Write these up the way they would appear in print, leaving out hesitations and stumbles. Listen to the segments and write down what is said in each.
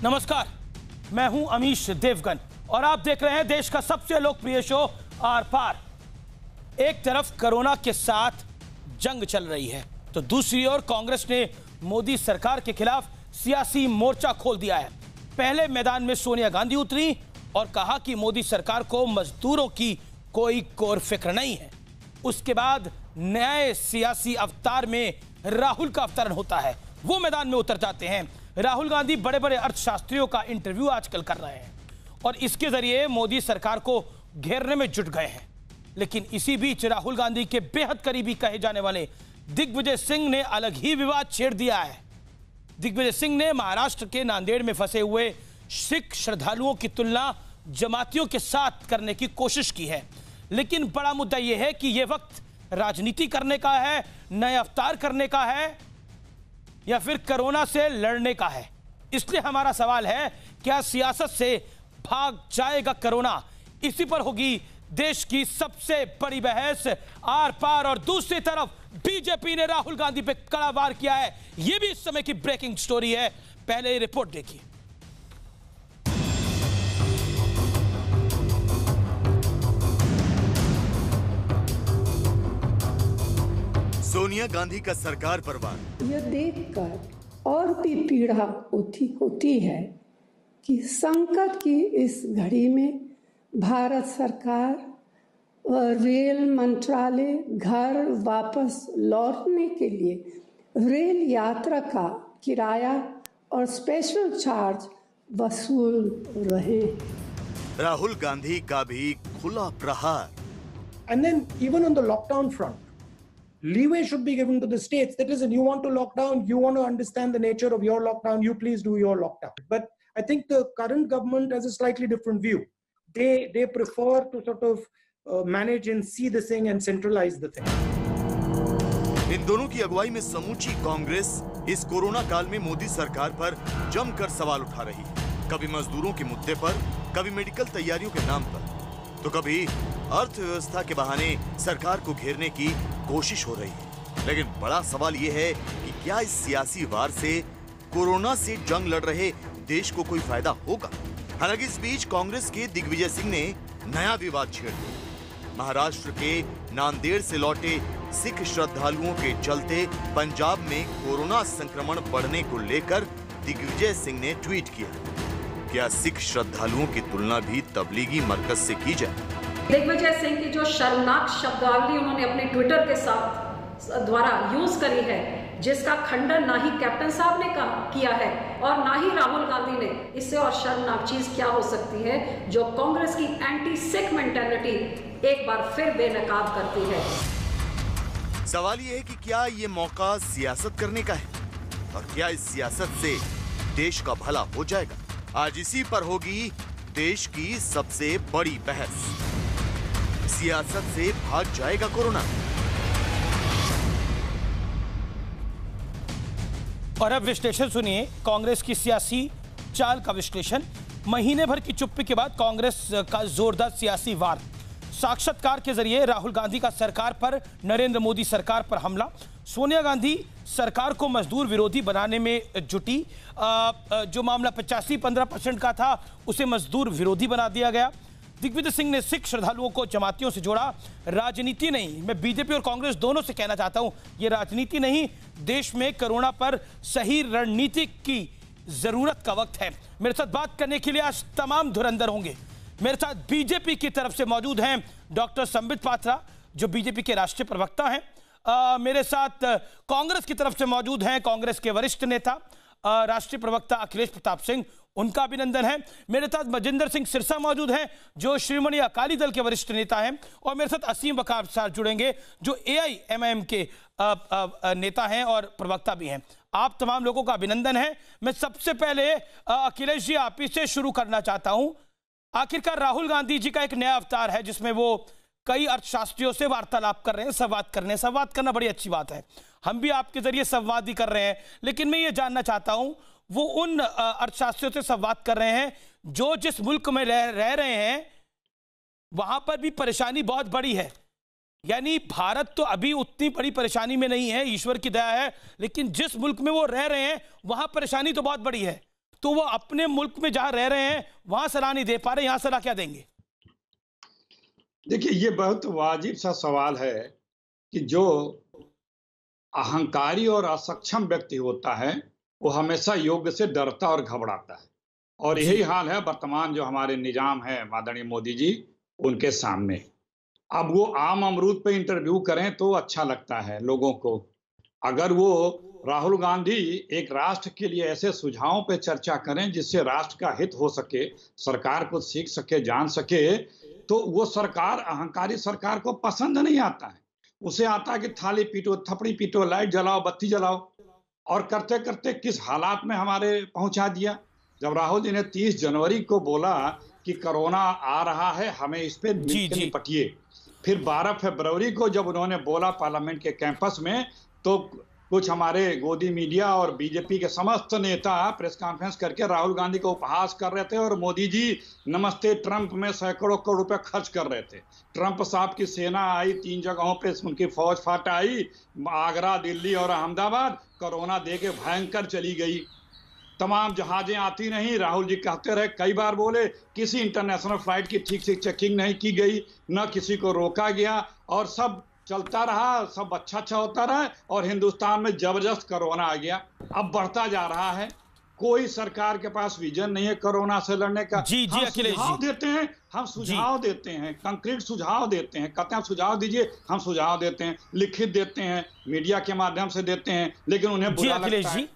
नमस्कार, मैं हूं अमीश देवगन और आप देख रहे हैं देश का सबसे लोकप्रिय शो आर पार। एक तरफ कोरोना के साथ जंग चल रही है तो दूसरी ओर कांग्रेस ने मोदी सरकार के खिलाफ सियासी मोर्चा खोल दिया है। पहले मैदान में सोनिया गांधी उतरी और कहा कि मोदी सरकार को मजदूरों की कोई गौर फिक्र नहीं है। उसके बाद नए सियासी अवतार में राहुल का अवतरण होता है, वो मैदान में उतर जाते हैं। राहुल गांधी बड़े बड़े अर्थशास्त्रियों का इंटरव्यू आजकल कर रहे हैं और इसके जरिए मोदी सरकार को घेरने में जुट गए हैं। लेकिन इसी बीच राहुल गांधी के बेहद करीबी कहे जाने वाले दिग्विजय सिंह ने अलग ही विवाद छेड़ दिया है। दिग्विजय सिंह ने महाराष्ट्र के नांदेड़ में फंसे हुए सिख श्रद्धालुओं की तुलना जमातियों के साथ करने की कोशिश की है। लेकिन बड़ा मुद्दा यह है कि यह वक्त राजनीति करने का है, नए अवतार करने का है या फिर कोरोना से लड़ने का है। इसलिए हमारा सवाल है, क्या सियासत से भाग जाएगा कोरोना? इसी पर होगी देश की सबसे बड़ी बहस। आर पार और दूसरी तरफ बीजेपी ने राहुल गांधी पे कड़ा वार किया है। यह भी इस समय की ब्रेकिंग स्टोरी है। पहले ये रिपोर्ट देखिए। सोनिया गांधी का सरकार पर वार। यह देखकर और भी पीड़ा होती है कि संकट की इस घड़ी में भारत सरकार और रेल मंत्रालय घर वापस लौटने के लिए रेल यात्रा का किराया और स्पेशल चार्ज वसूल रहे। राहुल गांधी का भी खुला प्रहार। And then even on the lockdown front, leeway should be given to the states. That is, you want to lock down, you want to understand the nature of your lockdown, you please do your lockdown. But I think the current government has a slightly different view. They prefer to sort of manage and see the thing and centralize the thing. इन दोनों की अगुवाई में समूची कांग्रेस इस corona काल में मोदी सरकार पर जमकर सवाल उठा रही है। कभी मजदूरों के मुद्दे पर, कभी मेडिकल तैयारियों के नाम पर, तो कभी अर्थव्यवस्था के बहाने सरकार को घेरने की कोशिश हो रही है। लेकिन बड़ा सवाल यह है कि क्या इस सियासी वार से कोरोना से जंग लड़ रहे देश को कोई फायदा होगा? हालांकि इस बीच कांग्रेस के दिग्विजय सिंह ने नया विवाद छेड़ दिया। महाराष्ट्र के नांदेड़ से लौटे सिख श्रद्धालुओं के चलते पंजाब में कोरोना संक्रमण बढ़ने को लेकर दिग्विजय सिंह ने ट्वीट किया, क्या सिख श्रद्धालुओं की तुलना भी तबलीगी मरकज से की जाए? दिग्विजय सिंह की जो शर्मनाक शब्दावली उन्होंने अपने ट्विटर के साथ द्वारा यूज करी है, जिसका खंडन ना ही कैप्टन साहब ने किया है और ना ही राहुल गांधी ने, इससे और शर्मनाक चीज क्या हो सकती है जो कांग्रेस की एंटी सिख मेंटालिटी एक बार फिर बेनकाब करती है। सवाल यह है कि क्या ये मौका सियासत करने का है और क्या इस सियासत से देश का भला हो जाएगा? आज इसी पर होगी देश की सबसे बड़ी बहस। सियासत से भाग जाएगा कोरोना? और अब विश्लेषण सुनिए, कांग्रेस की सियासी चाल का विश्लेषण। महीने भर की चुप्पी के बाद कांग्रेस का जोरदार सियासी वार। साक्षात्कार के जरिए राहुल गांधी का सरकार पर, नरेंद्र मोदी सरकार पर हमला। सोनिया गांधी सरकार को मजदूर विरोधी बनाने में जुटी। जो मामला 85-15% का था उसे मजदूर विरोधी बना दिया गया। दिग्विजय सिंह ने सिख श्रद्धालुओं को जमातियों से जोड़ा। राजनीति नहीं, मैं बीजेपी और कांग्रेस दोनों से कहना चाहता हूं, यह राजनीति नहीं, देश में कोरोना पर सही रणनीति की जरूरत का वक्त है। मेरे साथ बात करने के लिए आज तमाम धुरंधर होंगे। मेरे साथ बीजेपी की तरफ से मौजूद हैं डॉक्टर संबित पात्रा, जो बीजेपी के राष्ट्रीय प्रवक्ता हैं। मेरे साथ कांग्रेस की तरफ से मौजूद हैं कांग्रेस के वरिष्ठ नेता राष्ट्रीय प्रवक्ता अखिलेश प्रताप सिंह, उनका अभिनंदन है। मेरे साथ मजिंदर सिंह सिरसा मौजूद हैं, जो श्रोमणी अकाली दल के वरिष्ठ नेता हैं। और मेरे साथ असीम वकार साहब जुड़ेंगे, जो AIMIM के नेता हैं और प्रवक्ता भी हैं। आप तमाम लोगों का अभिनंदन है। मैं सबसे पहले अखिलेश जी आप ही से शुरू करना चाहता हूं। आखिरकार राहुल गांधी जी का एक नया अवतार है जिसमें वो कई अर्थशास्त्रियों से वार्तालाप कर रहे हैं, संवाद कर रहे हैं। संवाद करना बड़ी अच्छी बात है, हम भी आपके जरिए संवाद ही कर रहे हैं। लेकिन मैं ये जानना चाहता हूं, वो उन अर्थशास्त्रियों से संवाद कर रहे हैं जो जिस मुल्क में रह रहे हैं वहां पर भी परेशानी बहुत बड़ी है। यानी भारत तो अभी उतनी बड़ी परेशानी में नहीं है, ईश्वर की दया है, लेकिन जिस मुल्क में वो रह रहे हैं वहां परेशानी तो बहुत बड़ी है। तो वो अपने मुल्क में जहां रह रहे हैं वहां सलाह नहीं दे पा रहे, यहां सलाह क्या देंगे? देखिए, ये बहुत वाजिब सा सवाल है कि जो अहंकारी और असक्षम व्यक्ति होता है वो हमेशा योग्य से डरता और घबराता है, और यही हाल है वर्तमान जो हमारे निजाम है माननीय मोदी जी उनके सामने। अब वो आम अमरूद पे इंटरव्यू करें तो अच्छा लगता है लोगों को, अगर वो राहुल गांधी एक राष्ट्र के लिए ऐसे सुझावों पे चर्चा करें जिससे राष्ट्र का हित हो सके, सरकार को सीख सके, जान सके, तो वो सरकार अहंकारी सरकार को पसंद नहीं आता है। उसे आता है कि थाली पीटो, थपड़ी पीटो, लाइट जलाओ, बत्ती जलाओ, और करते करते किस हालात में हमारे पहुंचा दिया। जब राहुल जी ने 30 जनवरी को बोला कि कोरोना आ रहा है, हमें इस पे निपटिए, फिर 12 फरवरी को जब उन्होंने बोला पार्लियामेंट के कैंपस में, तो कुछ हमारे गोदी मीडिया और बीजेपी के समस्त नेता प्रेस कॉन्फ्रेंस करके राहुल गांधी को उपहास कर रहे थे, और मोदी जी नमस्ते ट्रंप में सैकड़ों करोड़ रुपए खर्च कर रहे थे। ट्रंप साहब की सेना आई, 3 जगहों पे उनकी फौज फाट आई, आगरा, दिल्ली और अहमदाबाद, कोरोना दे के भयंकर चली गई। तमाम जहाजें आती नहीं, राहुल जी कहते रहे, कई बार बोले, किसी इंटरनेशनल फ्लाइट की ठीक से चेकिंग नहीं की गई, न किसी को रोका गया, और सब चलता रहा, सब अच्छा होता रहा, और हिंदुस्तान में जबरदस्त कोरोना आ गया। अब बढ़ता जा रहा है, कोई सरकार के पास विजन नहीं है कोरोना से लड़ने का। जी जी अखिलेश जी, हम सुझाव देते हैं, कंक्रीट सुझाव देते हैं, कहते हैं सुझाव दीजिए, हम सुझाव देते हैं, लिखित देते हैं, मीडिया के माध्यम से देते हैं, लेकिन उन्हें बुरा लगता है।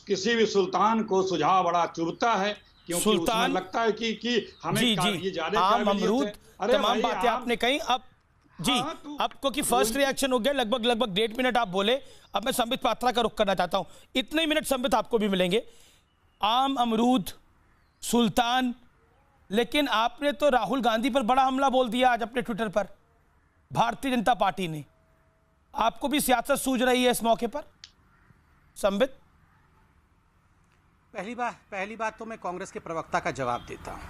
किसी भी सुल्तान को सुझाव बड़ा चुभता है, क्योंकि उसमें लगता है कि हमें ये ज्यादा अमरूद, तमाम बातें आपने कही। अब जी अब क्योंकि फर्स्ट रिएक्शन हो गया, लगभग 1.5 मिनट आप बोले, अब मैं संबित पात्रा का रुख करना चाहता हूं। इतने ही मिनट संबित आपको भी मिलेंगे। आम अमरूद, सुल्तान, लेकिन आपने तो राहुल गांधी पर बड़ा हमला बोल दिया आज अपने ट्विटर पर, भारतीय जनता पार्टी ने। आपको भी सियासत सूझ रही है इस मौके पर संबित? पहली बात तो मैं कांग्रेस के प्रवक्ता का जवाब देता हूं।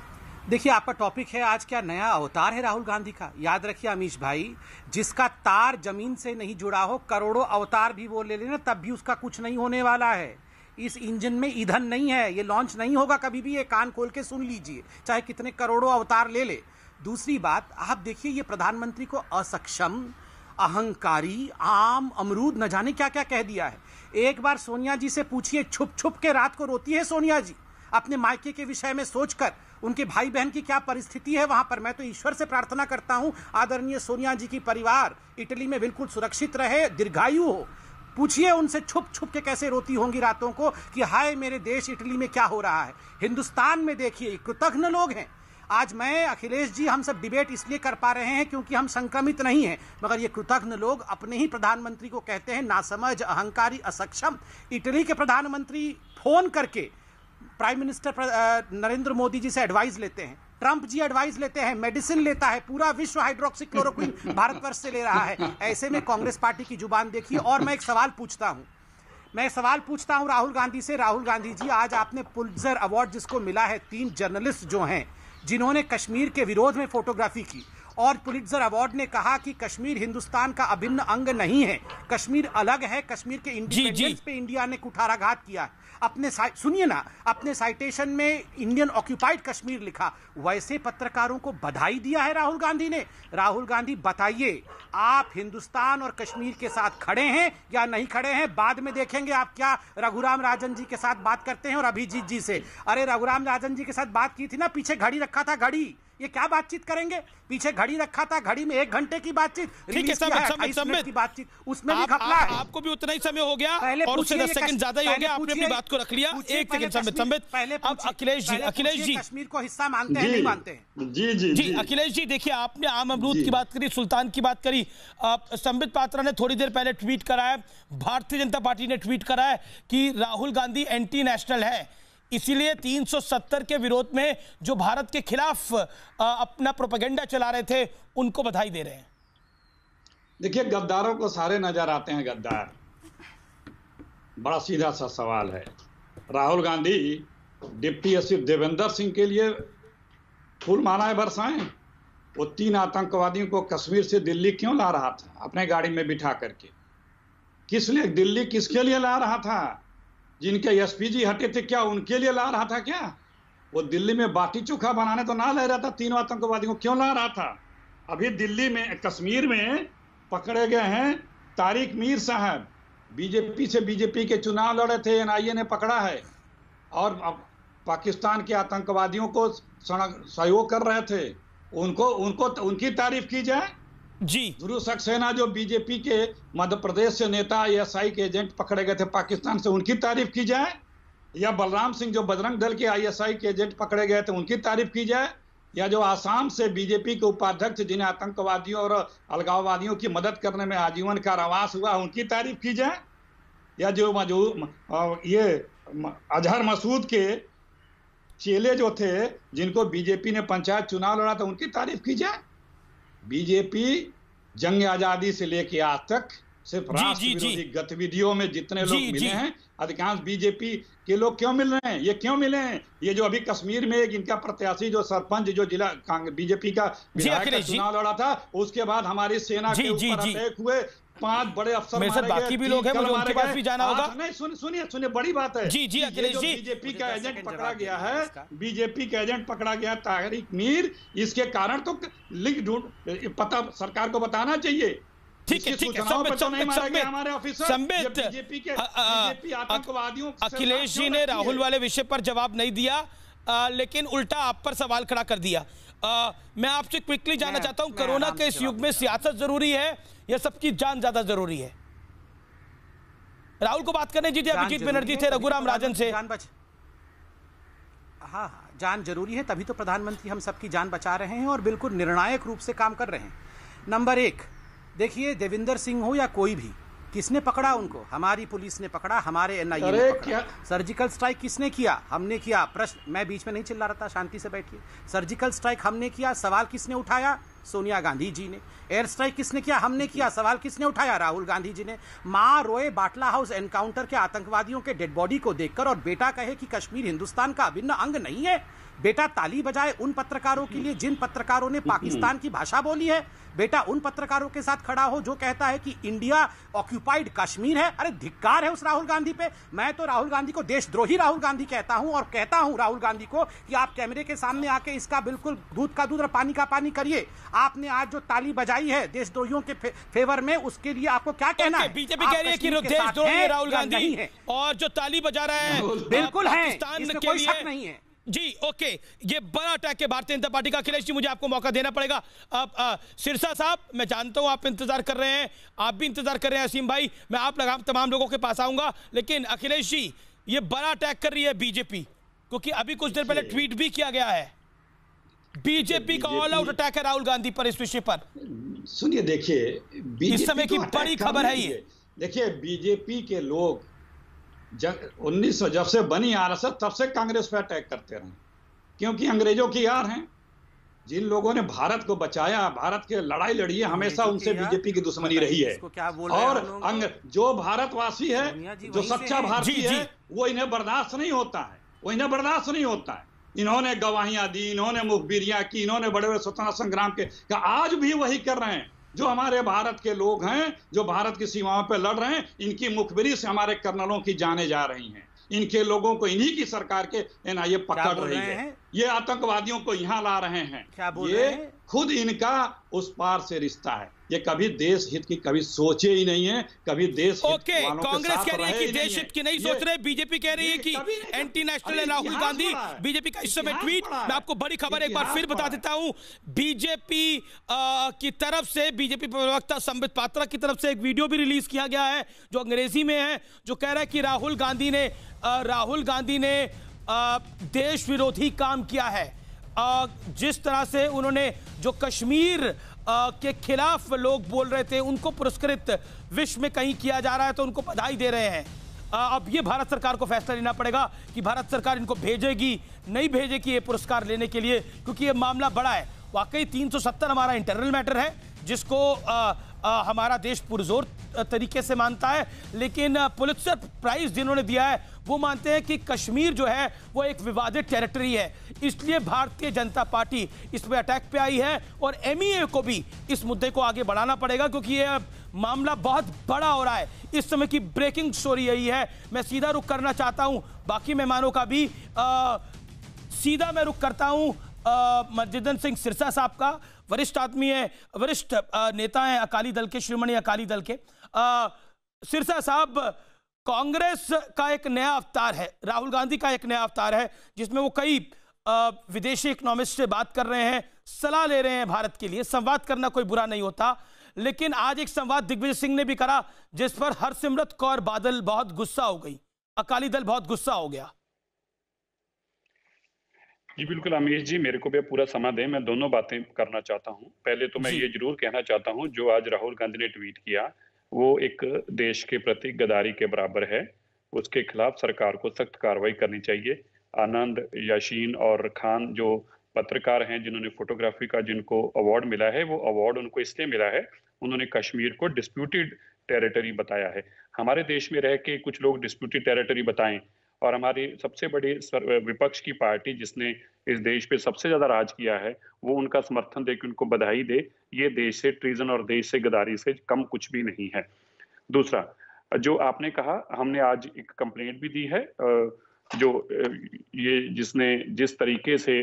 देखिए, आपका टॉपिक है आज क्या नया अवतार है राहुल गांधी का। याद रखिए अमीश भाई, जिसका तार जमीन से नहीं जुड़ा हो, करोड़ों अवतार भी वो ले लेना तब भी उसका कुछ नहीं होने वाला है। इस इंजन में ईंधन नहीं है, ये लॉन्च नहीं होगा कभी भी। ये कान खोल के सुन लीजिए, चाहे कितने करोड़ों अवतार ले ले। दूसरी बात, आप देखिए ये प्रधानमंत्री को असक्षम, अहंकारी, आम अमरूद न जाने क्या क्या कह दिया है। एक बार सोनिया जी से पूछिए, छुप छुप के रात को रोती है सोनिया जी अपने मायके के विषय में सोचकर, उनके भाई बहन की क्या परिस्थिति है वहां पर। मैं तो ईश्वर से प्रार्थना करता हूं आदरणीय सोनिया जी की परिवार इटली में बिल्कुल सुरक्षित रहे, दीर्घायु हो। पूछिए उनसे छुप छुप के कैसे रोती होंगी रातों को कि हाय मेरे देश इटली में क्या हो रहा है। हिंदुस्तान में देखिए कृतघ्न लोग हैं। आज मैं, अखिलेश जी, हम सब डिबेट इसलिए कर पा रहे हैं क्योंकि हम संक्रमित नहीं हैं, मगर ये कृतघ्न लोग अपने ही प्रधानमंत्री को कहते हैं नासमझ, अहंकारी, असक्षम। इटली के प्रधानमंरी फोन करके प्राइम मिनिस्टर नरेंद्र मोदी जी से एडवाइस लेते हैं, ट्रंप जी एडवाइस लेते हैं, मेडिसिन लेता है, पूरा विश्व हाइड्रोक्सी क्लोरोक्विन भारतवर्ष से ले रहा है। ऐसे में कांग्रेस पार्टी की जुबान देखिए। और मैं एक सवाल पूछता हूं राहुल गांधी से। राहुल गांधी जी, आज आपने पुलित्जर अवार्ड जिसको मिला है, 3 जर्नलिस्ट जो हैं जिन्होंने कश्मीर के विरोध में फोटोग्राफी की, और पुलित्जर अवार्ड ने कहा कि कश्मीर हिंदुस्तान का अभिन्न अंग नहीं है, कश्मीर अलग है, कश्मीर के इंडिपेंडेंस पे इंडिया ने कुठाराघात किया। अपने सुनिए ना, अपने साइटेशन में इंडियन ऑक्यूपाइड कश्मीर लिखा। वैसे पत्रकारों को बधाई दिया है राहुल गांधी ने। राहुल गांधी, बताइए आप हिंदुस्तान और कश्मीर के साथ खड़े हैं या नहीं खड़े हैं? बाद में देखेंगे आप क्या रघुराम राजन जी के साथ बात करते हैं और अभिजीत जी से। अरे रघुराम राजन जी के साथ बात की थी ना, पीछे घड़ी रखा था, घड़ी, ये क्या बातचीत करेंगे? पीछे घड़ी रखा था, घड़ी में 1 घंटे की बातचीत, ठीक है, की बातचीत, उसमें भी घपला है। आपको भी उतना ही समय हो गया और उससे 10 सेकंड ज्यादा ही हो गया, आपने अपनी बात को रख लिया। 1 सेकंड संबित। अब अखिलेश जी कश्मीर को हिस्सा मानते हैं नहीं मानते हैं? जी अखिलेश जी, देखिए आपने आम अमरूद की बात करी, सुल्तान की बात करी। संबित पात्रा ने थोड़ी देर पहले ट्वीट करा है, भारतीय जनता पार्टी ने ट्वीट करा है कि राहुल गांधी एंटी नेशनल है, इसीलिए 370 के विरोध में जो भारत के खिलाफ अपना प्रोपेगेंडा चला रहे थे उनको बधाई दे रहे हैं। देखिए, गद्दारों को सारे नजर आते हैं गद्दार। बड़ा सीधा सा सवाल है, राहुल गांधी डिप्टी एसपी देवेंद्र सिंह के लिए फूल मालाएं बरसाएं? वो 3 आतंकवादियों को कश्मीर से दिल्ली क्यों ला रहा था अपने गाड़ी में बिठा करके? किस लिए दिल्ली, किसके लिए ला रहा था? जिनके एसपी जी हटे थे, क्या उनके लिए ला रहा था क्या? वो दिल्ली में बाटी चोखा बनाने तो ना ले रहा था तीनों आतंकवादियों को, क्यों ला रहा था? अभी दिल्ली में, कश्मीर में पकड़े गए हैं तारिक मीर साहब, बीजेपी से बीजेपी के चुनाव लड़े थे, एनआईए ने पकड़ा है, और पाकिस्तान के आतंकवादियों को सहयोग कर रहे थे। उनको उनकी तारीफ की जाए जी। ध्रुव सक्सेना जो बीजेपी के मध्य प्रदेश से नेता आईएसआई के एजेंट पकड़े गए थे पाकिस्तान से, उनकी तारीफ की जाए? या बलराम सिंह जो बजरंग दल के आईएसआई के एजेंट पकड़े गए थे, उनकी तारीफ की जाए? या जो आसाम से बीजेपी के उपाध्यक्ष जिन्हें आतंकवादियों और अलगाववादियों की मदद करने में आजीवन कारावास हुआ, उनकी तारीफ की जाए? या जो ये अजहर मसूद के चेले जो थे, जिनको बीजेपी ने पंचायत चुनाव लड़ा था, उनकी तारीफ की जाए? बीजेपी जंग आजादी से लेके आज तक सिर्फ राष्ट्र विरोधी गतिविधियों में जितने लोग मिले हैं, अधिकांश बीजेपी के लोग क्यों मिल रहे हैं? ये क्यों मिले हैं? ये जो अभी कश्मीर में एक इनका प्रत्याशी जो सरपंच जो जिला बीजेपी का विधायक का चुनाव लड़ा था, उसके बाद हमारी सेना के ऊपर अटैक हुए, 5 बड़े अफसर मेरे साथ बाकी भी लोग हैं, मुझे उनके पास भी जाना होगा। नहीं, सुनिए, बड़ी बात है जी अखिलेश जी, बीजेपी का एजेंट पकड़ा गया है, बीजेपी का एजेंट पकड़ा गया तारिक मीर, इसके कारण तो लिंक पता सरकार को बताना चाहिए। ठीक है, हमारे ऑफिसर बीजेपी के आतंकवादियों। अखिलेश जी ने राहुल वाले विषय पर जवाब नहीं दिया, लेकिन उल्टा आप पर सवाल खड़ा कर दिया। मैं आपसे क्विकली जानना चाहता हूं, कोरोना के इस युग में सियासत जरूरी है या सबकी जान ज्यादा जरूरी है? राहुल को बात करने दीजिए। अभिजीत बनर्जी थे रघुराम राजन से। हाँ, जान जरूरी है, तभी तो प्रधानमंत्री हम सबकी जान बचा रहे हैं और बिल्कुल निर्णायक रूप से काम कर रहे हैं। नंबर 1, देखिए, देविंदर सिंह हो या कोई भी, किसने पकड़ा उनको? हमारी पुलिस ने पकड़ा, हमारे एनआईए ने पकड़ा। सर्जिकल स्ट्राइक किसने किया? हमने किया। प्रश्न, मैं बीच में नहीं चिल्ला रहा था, शांति से बैठिए। सर्जिकल स्ट्राइक हमने किया, सवाल किसने उठाया? सोनिया गांधी जी ने। एयर स्ट्राइक किसने किया? हमने किया, सवाल किसने उठाया? राहुल गांधी जी ने। मां रोए बाटला हाउस एनकाउंटर के आतंकवादियों के डेड बॉडी को देखकर और बेटा कहे कि कश्मीर हिंदुस्तान का अभिन्न अंग नहीं है। बेटा ताली बजाए उन पत्रकारों के लिए जिन पत्रकारों ने पाकिस्तान की भाषा बोली है। बेटा उन पत्रकारों के साथ खड़ा हो जो कहता है कि इंडिया ऑक्यूपाइड कश्मीर है। अरे धिक्कार है उस राहुल गांधी पे। मैं तो राहुल गांधी को देशद्रोही राहुल गांधी कहता हूं, और कहता हूं राहुल गांधी को कि आप कैमरे के सामने आके इसका बिल्कुल दूध का दूध और पानी का पानी करिए। आपने आज जो ताली बजाई है देशद्रोहियों के फेवर में, उसके लिए आपको क्या कहना है? बीजेपी कह रही है कि देशद्रोही है राहुल गांधी, और जो ताली बजा रहा है बिल्कुल है, इसमें कोई शक नहीं है। जी ओके, ये बड़ा अटैक है भारतीय जनता पार्टी का। अखिलेश जी, मुझे आपको मौका देना पड़ेगा। अब सिरसा साहब, मैं जानता हूं आप इंतजार कर रहे हैं, आप भी इंतजार कर रहे हैं। असीम भाई, मैं आप तमाम लोगों के पास आऊंगा, लेकिन अखिलेश जी, ये बड़ा अटैक कर रही है बीजेपी, क्योंकि अभी कुछ देर पहले ट्वीट भी किया गया है। बीजेपी का ऑल आउट अटैक है राहुल गांधी पर, इस विषय पर। सुनिए, देखिए, इस समय की बड़ी खबर है ये। देखिए, बीजेपी के लोग 1900 जब से बनी आरएसएस, तब से कांग्रेस पे अटैक करते रहे, क्योंकि अंग्रेजों की यार हैं। जिन लोगों ने भारत को बचाया, भारत के लड़ाई लड़ी है, हमेशा उनसे बीजेपी की दुश्मनी रही है। और जो भारतवासी है, जो सच्चा भारतीय है, वो इन्हें बर्दाश्त नहीं होता है, वो इन्हें बर्दाश्त नहीं होता है। इन्होंने गवाहियां दी, इन्होंने मुखबिरियां की, इन्होंने बड़े बड़े स्वतंत्रता संग्राम के, आज भी वही कर रहे हैं। जो हमारे भारत के लोग हैं, जो भारत की सीमाओं पर लड़ रहे हैं, इनकी मुखबिरी से हमारे कर्नलों की जानें जा रही हैं। इनके लोगों को इन्हीं की सरकार के एनआईए पकड़ रही है। ये आतंकवादियों को यहाँ ला रहे हैं। ये खुद इनका उस पार से रिश्ता है। ये कभी देश हित की कभी सोचे ही नहीं है, कभी देश हित वालों के साथ कांग्रेस कह रही है कि देश हित की नहीं सोच रहे, बीजेपी कह रही है कि एंटी नेशनल है राहुल गांधी। बीजेपी का इस समय ट्वीट, मैं आपको बड़ी खबर एक बार फिर बता देता हूं। बीजेपी की तरफ से, बीजेपी प्रवक्ता संबित पात्रा की तरफ से एक वीडियो भी रिलीज किया गया है जो अंग्रेजी में है, जो कह रहा है कि राहुल गांधी ने देश विरोधी काम किया है। जिस तरह से उन्होंने जो कश्मीर के खिलाफ लोग बोल रहे थे, उनको पुरस्कृत विश्व में कहीं किया जा रहा है, तो उनको बधाई दे रहे हैं। अब ये भारत सरकार को फैसला लेना पड़ेगा कि भारत सरकार इनको भेजेगी, नहीं भेजेगी ये पुरस्कार लेने के लिए, क्योंकि ये मामला बड़ा है। वाकई 370 हमारा इंटरनल मैटर है, जिसको हमारा देश पुरजोर तरीके से मानता है, लेकिन पुलित्जर प्राइज जिन्होंने दिया है वो मानते हैं कि कश्मीर जो है वो एक विवादित टेरिटरी है। इसलिए भारतीय जनता पार्टी इस पे अटैक पे आई है, और एमईए को भी इस मुद्दे को आगे बढ़ाना पड़ेगा, क्योंकि ये मामला बहुत बड़ा हो रहा है। इस समय की ब्रेकिंग स्टोरी यही है। मैं सीधा रुख करना चाहता हूं बाकी मेहमानों का भी। सीधा मैं रुख करता हूं मनजिंदर सिंह सिरसा साहब का। वरिष्ठ आदमी है, वरिष्ठ नेता हैं अकाली दल के, शिरोमणि अकाली दल के। सिरसा साहब, कांग्रेस का एक नया अवतार है, राहुल गांधी का एक नया अवतार है, जिसमें वो कई विदेशी इकोनॉमिस्ट से बात कर रहे हैं, सलाह ले रहे हैं भारत के लिए। संवाद करना कोई बुरा नहीं होता, लेकिन आज एक संवाद दिग्विजय सिंह ने भी करा जिस पर हरसिमरत कौर बादल बहुत गुस्सा हो गई, अकाली दल बहुत गुस्सा हो गया। जी बिल्कुल अमीश जी, मेरे को भी पूरा समय दें, मैं दोनों बातें करना चाहता हूं। पहले तो मैं ये जरूर कहना चाहता हूं, जो आज राहुल गांधी ने ट्वीट किया वो एक देश के प्रति गद्दारी के बराबर है। उसके खिलाफ सरकार को सख्त कार्रवाई करनी चाहिए। आनंद, याशीन और खान जो पत्रकार हैं जिन्होंने फोटोग्राफी का जिनको अवार्ड मिला है, वो अवार्ड उनको इसलिए मिला है, उन्होंने कश्मीर को डिस्प्यूटेड टेरिटरी बताया है। हमारे देश में रह के कुछ लोग डिस्प्यूटेड टेरिटरी बताएं, और हमारी सबसे बड़ी विपक्ष की पार्टी जिसने इस देश पे सबसे ज्यादा राज किया है, वो उनका समर्थन दे के उनको बधाई दे, ये देश से ट्रीजन और देश से गद्दारी से कम कुछ भी नहीं है। दूसरा, जो आपने कहा, हमने आज एक कंप्लेंट भी दी है, जो ये जिसने जिस तरीके से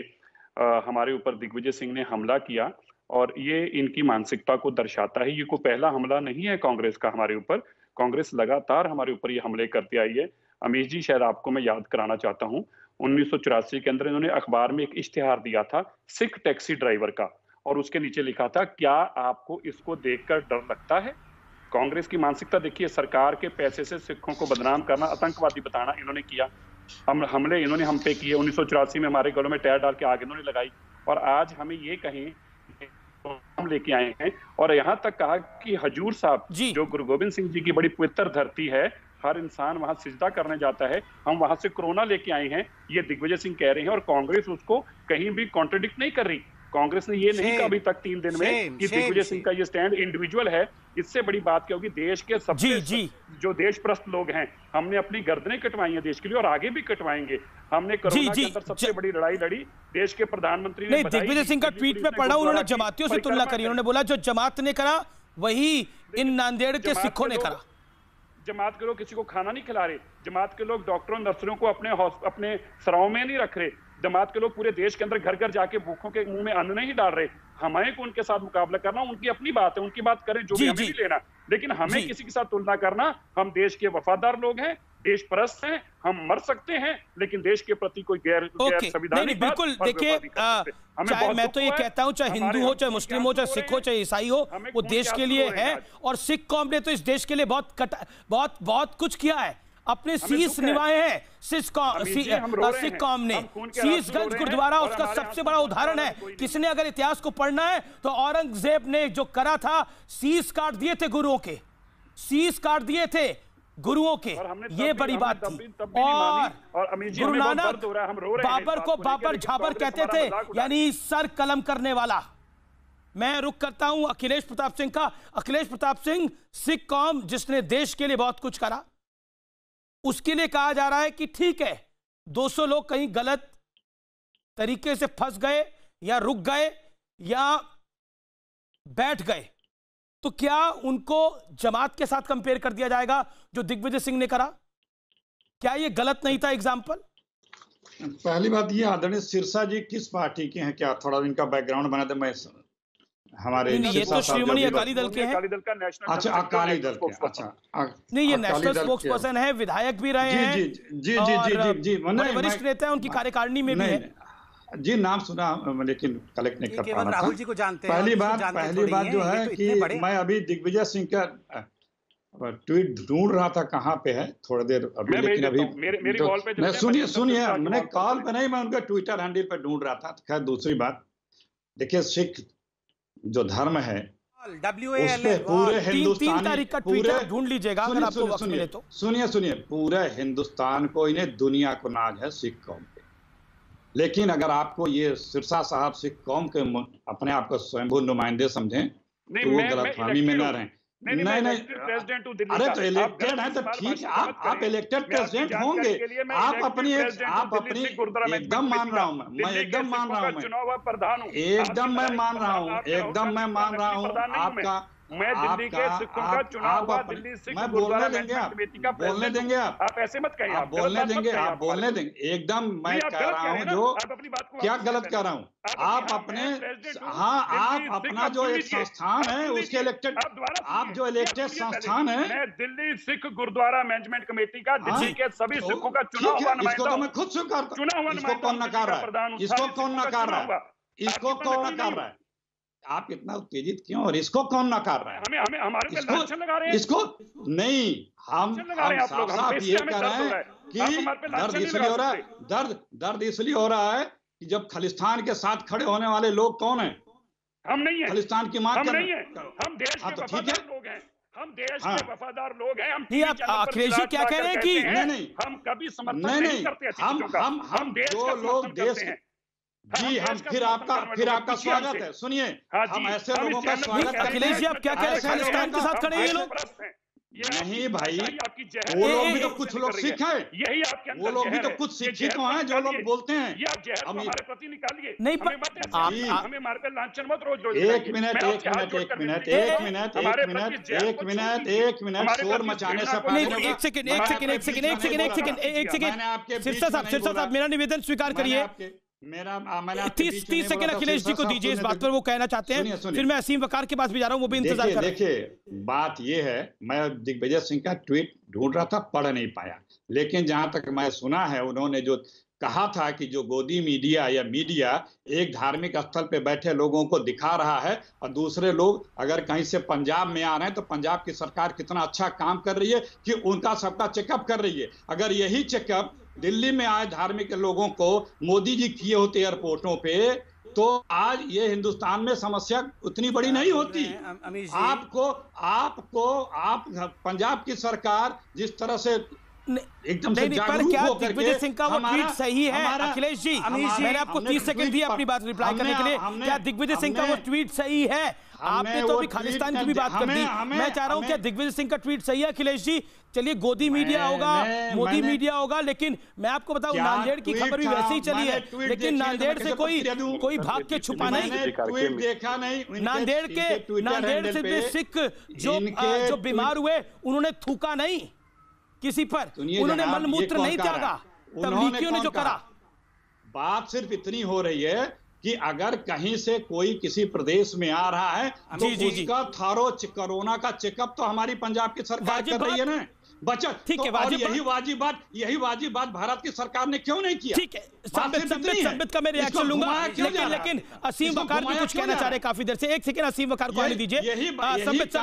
हमारे ऊपर दिग्विजय सिंह ने हमला किया, और ये इनकी मानसिकता को दर्शाता है। ये कोई पहला हमला नहीं है कांग्रेस का हमारे ऊपर। कांग्रेस लगातार हमारे ऊपर ये हमले करती आई है। अमीश जी, शायद आपको मैं याद कराना चाहता हूं, 1984 के अंदर इन्होंने अखबार में एक इश्तिहार दिया था सिख टैक्सी ड्राइवर का, और उसके नीचे लिखा था, क्या आपको इसको देखकर डर लगता है? कांग्रेस की मानसिकता देखिए, सरकार के पैसे से सिखों को बदनाम करना, आतंकवादी बताना इन्होंने किया। हमले इन्होंने हम पे किए। 1984 में हमारे गलों में टायर डाल के आग इन्होंने लगाई, और आज हमें ये कहें हम लेके आए हैं, और यहां तक कहा कि हजूर साहब जो गुरु गोविंद सिंह जी की बड़ी पवित्र धरती है, हर इंसान वहां सिजदा करने जाता है, हम वहां से कोरोना लेके आए हैं, ये दिग्विजय सिंह कह रहे हैं, और कांग्रेस उसको कहीं भी कॉन्ट्रडिक्ट नहीं कर रही। कांग्रेस ने ये नहीं कहा अभी तक 3 दिन में कि दिग्विजय सिंह का ये स्टैंड इंडिविजुअल है। इससे बड़ी बात क्या होगी? देश के सबसे जो देशप्रस्त लोग हैं, हमने अपनी गर्दनें कटवाई हैं देश के लिए, और आगे भी कटवाएंगे। हमने कोरोना के अंदर सबसे बड़ी लड़ाई लड़ी, देश के प्रधानमंत्री ने दिग्विजय सिंह का ट्वीट में पढ़ा, उन्होंने जमातियों से तुलना करी। उन्होंने बोला जो जमात ने करा वही इन नांदेड़ के सिखों ने करा। जमात के लोग किसी को खाना नहीं खिला रहे, जमात के लोग डॉक्टरों नर्सरों को अपने सराओं में नहीं रख रहे, जमात के लोग पूरे देश के अंदर घर घर जाके भूखों के मुंह में अन्न नहीं डाल रहे। हमें को उनके साथ मुकाबला करना, उनकी अपनी बात है, उनकी बात करें जो भी, हमें नहीं लेना, लेकिन हमें किसी के साथ तुलना करना। हम देश के वफादार लोग हैं, देश परस्त हैं, हम मर सकते हैं, लेकिन देश के प्रति कोई गैर संविधानिक बात बिल्कुल। देखिए, चाहे मैं तो ये कहता हूं, चाहे हिंदू हो, चाहे मुस्लिम हो, चाहे सिख हो, चाहे ईसाई हो, वो देश के लिए है, और सिख कौम ने तो इस देश के लिए बहुत कुछ किया है, अपने शीश निभाए हैं। सिख कौम ने शीशगंज गुरुद्वारा उसका सबसे बड़ा उदाहरण है। किसने अगर इतिहास को पढ़ना है तो औरंगजेब ने जो करा था, शीश काट दिए थे गुरुओं के, शीश काट दिए थे गुरुओं के, ये बड़ी बात थी। और गुरु नानक बाबर को बाबर झाबर कहते थे, यानी सर कलम करने वाला। मैं रुख करता हूं अखिलेश प्रताप सिंह का। अखिलेश प्रताप सिंह, सिख कौम जिसने देश के लिए बहुत कुछ करा, उसके लिए कहा जा रहा है कि ठीक है 200 लोग कहीं गलत तरीके से फंस गए या रुक गए या बैठ गए, तो क्या उनको जमात के साथ कंपेयर कर दिया जाएगा जो दिग्विजय सिंह ने करा? क्या ये गलत नहीं था एग्जाम्पल? पहली बात ये, आदरणीय सिरसा जी किस पार्टी के हैं? क्या थोड़ा इनका बैकग्राउंड बना दे। मैं हमारे ये तो शिरोमणि अकाली दल के हैं। अच्छा, अकाली दल के, अच्छा नहीं, ये नेशनल स्पोक्स पर्सन है, विधायक भी रहे हैं, जी वरिष्ठ नेता है, उनकी कार्यकारिणी में भी है। जी, नाम सुना लेकिन कलेक्ट नहीं कर पा रहा राहुल जी को जानते हैं। पहली बात जो है कि मैं अभी दिग्विजय सिंह का ट्वीट ढूंढ रहा था, कहाँ पे है, थोड़ी देर अभी, लेकिन अभी सुनिए, मैंने कॉल पे नहीं, मैं उनका ट्विटर हैंडल पे ढूंढ रहा था। खैर, दूसरी बात देखिए, सिख जो धर्म है उसपे पूरे हिंदुस्तान पूरे ढूंढ लीजिएगा अगर आपको वक्त मिले तो। सुनिए, पूरे हिंदुस्तान को, इन्हें दुनिया को नाज है सिख कौम पे। लेकिन अगर आपको ये सिरसा साहब सिख कौम के अपने आप को स्वयंभू नुमाइंदे समझें तो वो गलतफहमी में न रहें। नहीं, अरे तो इलेक्टेड है तो ठीक, आप इलेक्टेड प्रेसिडेंट होंगे, आप अपनी एकदम मान रहा हूँ मैं एकदम मान रहा हूँ आपका मैं दिल्ली के सिखों का चुनाव हुआ दिल्ली सिख गुरुद्वारा मैनेजमेंट कमेटी का बोलने देंगे आप ऐसे मत कहिए, आप बोलने देंगे, आप बोलने देंगे एकदम। मैं कह रहा हूं जो क्या गलत कह रहा हूं, आप अपने हाँ आप अपना जो एक संस्थान है उसके इलेक्टेड, आप जो इलेक्टेड संस्थान है, मैं दिल्ली सिख गुरुद्वारा मैनेजमेंट कमेटी का दिल्ली के सभी सिखों का चुनाव हुआ नुमाइंदा, इसको तो मैं खुद स्वीकार करता हूं। इसको कौन नकार रहा है, इसको कौन नकार रहा है, इसको कौन नकार रहा है? आप इतना उत्तेजित क्यों, और इसको कौन नकार रहा है? हमें हमारे पे लांछन लगा रहे हैं। इसको नहीं, हम साफ साफ ये कह रहे हैं कि दर्द इसलिए हो रहा है, दर्द इसलिए हो रहा है कि जब खालिस्तान के साथ खड़े होने वाले लोग कौन हैं? हम नहीं है, खालिस्तान की मांग कर नहीं है, हम देश के वफादार लोग हैं, हम देश के वफादार लोग हैं। हम अखिलेश जी क्या कह रहे हैं कि नहीं हम कभी समर्थन नहीं करते, हम देश जो लोग देश जी हम फिर आपका स्वागत है। सुनिए, हम ऐसे लोगों का स्वागत हैं। अखिलेश जी आप क्या कह रहे हैं, खालिस्तान के साथ खड़े हैं ये लोग? नहीं भाई, वो लोग भी तो कुछ लोग सिख हैं, यही आपके वो लोग भी तो कुछ शिक्षित हैं जो लोग बोलते हैं। हम हमारे प्रति निकालिए, नहीं हमें मार पे लांछन मत रोज। एक मिनट शोर मचाने से पहले एक सेकंड सिरसा साहब मेरा निवेदन स्वीकार करिए। मैंने 30 सेकंड अखिलेश जी को दीजिए, इस बात पर वो कहना चाहते हैं। फिर मैं असीम वकार के पास भी जा रहा हूं, वो भी इंतजार कर रहे हैं। देखिए बात ये है, मैं दिग्विजय सिंह का ट्वीट ढूंढ रहा था, पढ़ नहीं पाया, लेकिन जहां तक मैं सुना है उन्होंने जो कहा था कि जो गोदी मीडिया या मीडिया एक धार्मिक स्थल पे बैठे लोगों को दिखा रहा है और दूसरे लोग अगर कहीं से पंजाब में आ रहे हैं तो पंजाब की सरकार कितना अच्छा काम कर रही है कि उनका सबका चेकअप कर रही है। अगर यही चेकअप दिल्ली में आए धार्मिक लोगों को मोदी जी किए होते एयरपोर्टों पे तो आज ये हिंदुस्तान में समस्या उतनी बड़ी नहीं होती। आप पंजाब की सरकार जिस तरह से एकदम से जागरूक होकर दिग्विजय सिंह का वो ट्वीट सही है अखिलेश जी? मैंने आपको 30 सेकंड दिए अपनी बात रिप्लाई करने के लिए। क्या दिग्विजय सिंह का वो ट्वीट सही है? आपने तो अभी खालिस्तान की भी बात कर दी, मैं चाह रहा हूं क्या दिग्विजय सिंह का ट्वीट सही है अखिलेश जी? चलिए गोदी मीडिया होगा, मोदी मीडिया होगा, लेकिन मैं आपको बताऊं नांदेड़ की खबर भी वैसे ही चली है, लेकिन नांदेड़ से कोई भाग के छुपा नहीं। देखा नहीं, नांदेड़ से सिख जो बीमार हुए उन्होंने थूका नहीं किसी पर, उन्होंने मलमूत्र नहीं त्यागा, तबलीगियों ने जो करा। बात सिर्फ इतनी हो रही है कि अगर कहीं से कोई किसी प्रदेश में आ रहा है तो उसका थारो कोरोना का चेकअप तो हमारी पंजाब की सरकार कर रही है ना, बचत। ठीक है, और यही वाजिब बात भारत की सरकार ने क्यों नहीं किया? ठीक है, संबित का मैं रिएक्शन लूंगा, लेकिन असीम वकार भी कुछ कहना चाह रहे काफी देर से। एक सेकंड असीम वकार को आने दीजिए। संबित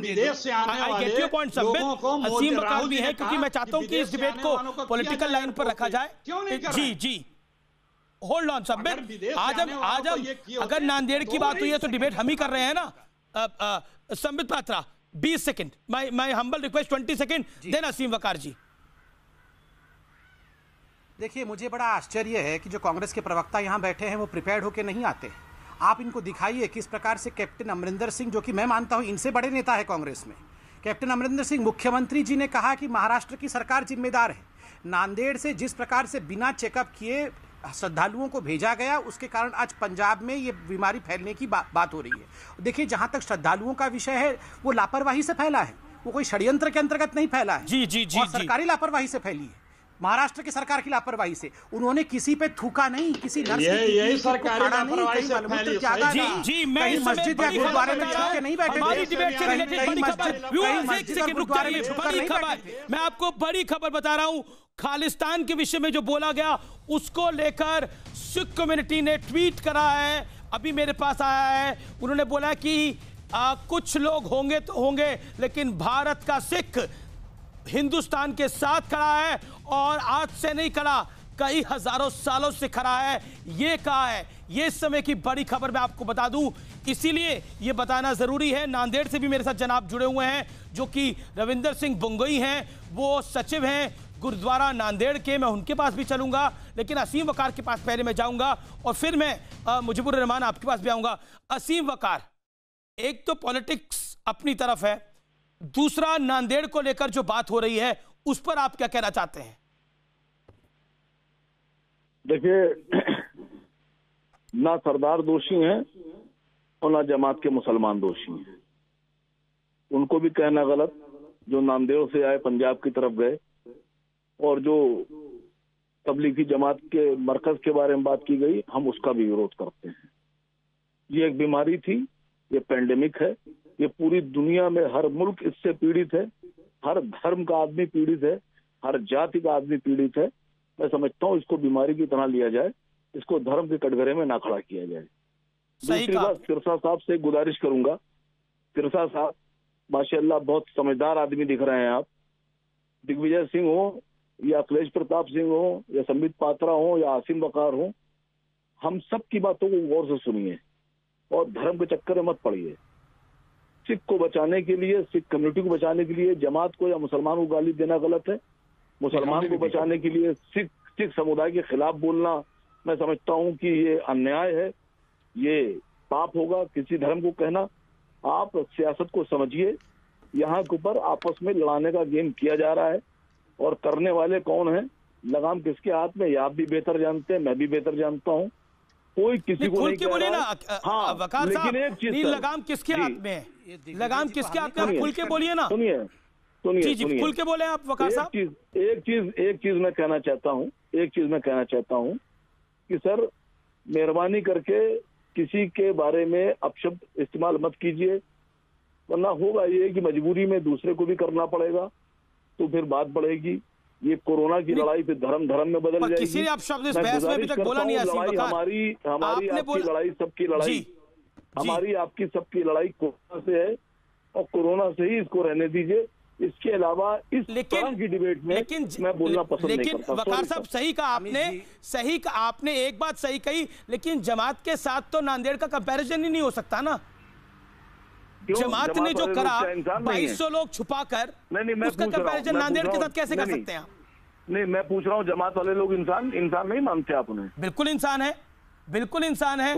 विदेश से आने वाले लोगों को असीम वकार भी है, क्योंकि मैं चाहता हूं कि इस डिबेट को पॉलिटिकल लाइन पर रखा जाए। जी होल्ड ऑन संबित, आज हम अगर नांदेड़ की बात हुई है तो डिबेट हम ही कर रहे हैं ना। Sambit Patra 20 second, my humble request 20 second, then Aseem Waqar ji. देखिए मुझे बड़ा आश्चर्य है कि जो कांग्रेस के प्रवक्ता यहां बैठे हैं वो प्रिपेयर्ड होकर नहीं आते। आप इनको दिखाइए किस प्रकार से कैप्टन अमरिंदर सिंह, जो कि मैं मानता हूं इनसे बड़े नेता है कांग्रेस में, कैप्टन अमरिंदर सिंह मुख्यमंत्री जी ने कहा कि महाराष्ट्र की सरकार जिम्मेदार है। नांदेड़ से जिस प्रकार से बिना चेकअप किए श्रद्धालुओं को भेजा गया, उसके कारण आज पंजाब में ये बीमारी फैलने की बात हो रही है। देखिए जहां तक श्रद्धालुओं का विषय है वो लापरवाही से फैला है, वो कोई षड्यंत्र के अंतर्गत नहीं फैला है। जी सरकारी लापरवाही से फैली है, महाराष्ट्र की सरकार की लापरवाही से। उन्होंने किसी पे थूका नहीं, किसी नर्स यही सरकारी लापरवाही से फैली। जी मैं मस्जिद या गुरुद्वारे में छुप के नहीं बैठे। हमारी डिबेट से रिलेटेड बड़ी खबर, मैं आपको बड़ी खबर बता रहा हूं। खालिस्तान के विषय में जो बोला गया उसको लेकर सिख कम्युनिटी ने ट्वीट करा है, अभी मेरे पास आया है। उन्होंने बोला कि कुछ लोग होंगे तो होंगे, लेकिन भारत का सिख हिंदुस्तान के साथ खड़ा है और आज से नहीं खड़ा, कई हजारों सालों से खड़ा है, ये कहा है। ये इस समय की बड़ी खबर मैं आपको बता दूं, इसीलिए ये बताना जरूरी है। नांदेड़ से भी मेरे साथ जनाब जुड़े हुए हैं जो कि रविंदर सिंह बुंगई हैं, वो सचिव हैं गुरुद्वारा नांदेड़ के, मैं उनके पास भी चलूंगा, लेकिन असीम वकार के पास पहले मैं जाऊंगा और फिर मैं मुजीबुर रहमान आपके पास भी आऊंगा। असीम वकार, एक तो पॉलिटिक्स अपनी तरफ है, दूसरा नांदेड़ को लेकर जो बात हो रही है उस पर आप क्या कहना चाहते हैं? देखिए, ना सरदार दोषी हैं और ना जमात के मुसलमान दोषी हैं। उनको भी कहना गलत, जो नामदेव से आए पंजाब की तरफ गए और जो तबलीगी जमात के मरकज के बारे में बात की गई, हम उसका भी विरोध करते हैं। ये एक बीमारी थी, ये पेंडेमिक है, ये पूरी दुनिया में हर मुल्क इससे पीड़ित है, हर धर्म का आदमी पीड़ित है, हर जाति का आदमी पीड़ित है। मैं समझता हूँ इसको बीमारी की तरह लिया जाए, इसको धर्म के कटघरे में ना खड़ा किया जाए। दूसरी बात, सिरसा साहब से गुजारिश करूंगा, सिरसा साहब माशाअल्लाह बहुत समझदार आदमी दिख रहे हैं आप। दिग्विजय सिंह हो या अखिलेश प्रताप सिंह हो या संबित पात्रा हो या आसिम वकार हो, हम सब की बातों को गौर से सुनिए और धर्म के चक्कर में मत पड़िए। सिख को बचाने के लिए, सिख कम्युनिटी को बचाने के लिए जमात को या मुसलमान को गाली देना गलत है। मुसलमान को बचाने के लिए सिख समुदाय के खिलाफ बोलना, मैं समझता हूँ कि ये अन्याय है, ये पाप होगा किसी धर्म को कहना। आप सियासत को समझिए, यहाँ के ऊपर आपस में लड़ाने का गेम किया जा रहा है और करने वाले कौन है, लगाम किसके हाथ में, ये आप भी बेहतर जानते हैं, मैं भी बेहतर जानता हूँ। कोई किसी को नहीं कह बोलिए रहा ना। हाँ, वकार साहब, लेकिन एक चीज लगाम किसके हाथ में है, लगाम किसके हाथ में, आप खुल के बोलिए ना। सुनिए जी, खुल के बोले आप वकार साहब। एक चीज मैं कहना चाहता हूँ कि सर मेहरबानी करके किसी के बारे में अपशब्द इस्तेमाल मत कीजिए, वरना होगा ये कि मजबूरी में दूसरे को भी करना पड़ेगा, तो फिर बात बढ़ेगी। ये कोरोना की लड़ाई फिर धर्म में बदल जाएगी। किसी ने अपशब्द इस बहस में अभी तक बोला नहीं है। हमारी आपकी लड़ाई, सबकी लड़ाई, हमारी आपकी सबकी लड़ाई कोरोना से है और कोरोना से ही इसको रहने दीजिए। इसके अलावा इस तरह की डिबेट में मैं बोलना पसंद नहीं करता। वकार साहब सही कहा आपने, एक बात सही कही, लेकिन जमात के साथ तो नांदेड़ का कंपैरिजन ही नहीं हो सकता ना। जमात ने जो करा 2200 लोग छुपाकर, उसका कंपैरिजन नांदेड़ के साथ कैसे कर सकते हैं आप? नहीं, मैं पूछ रहा हूँ जमात वाले लोग इंसान नहीं मानते आप उन्हें? बिल्कुल इंसान है, बिल्कुल इंसान है।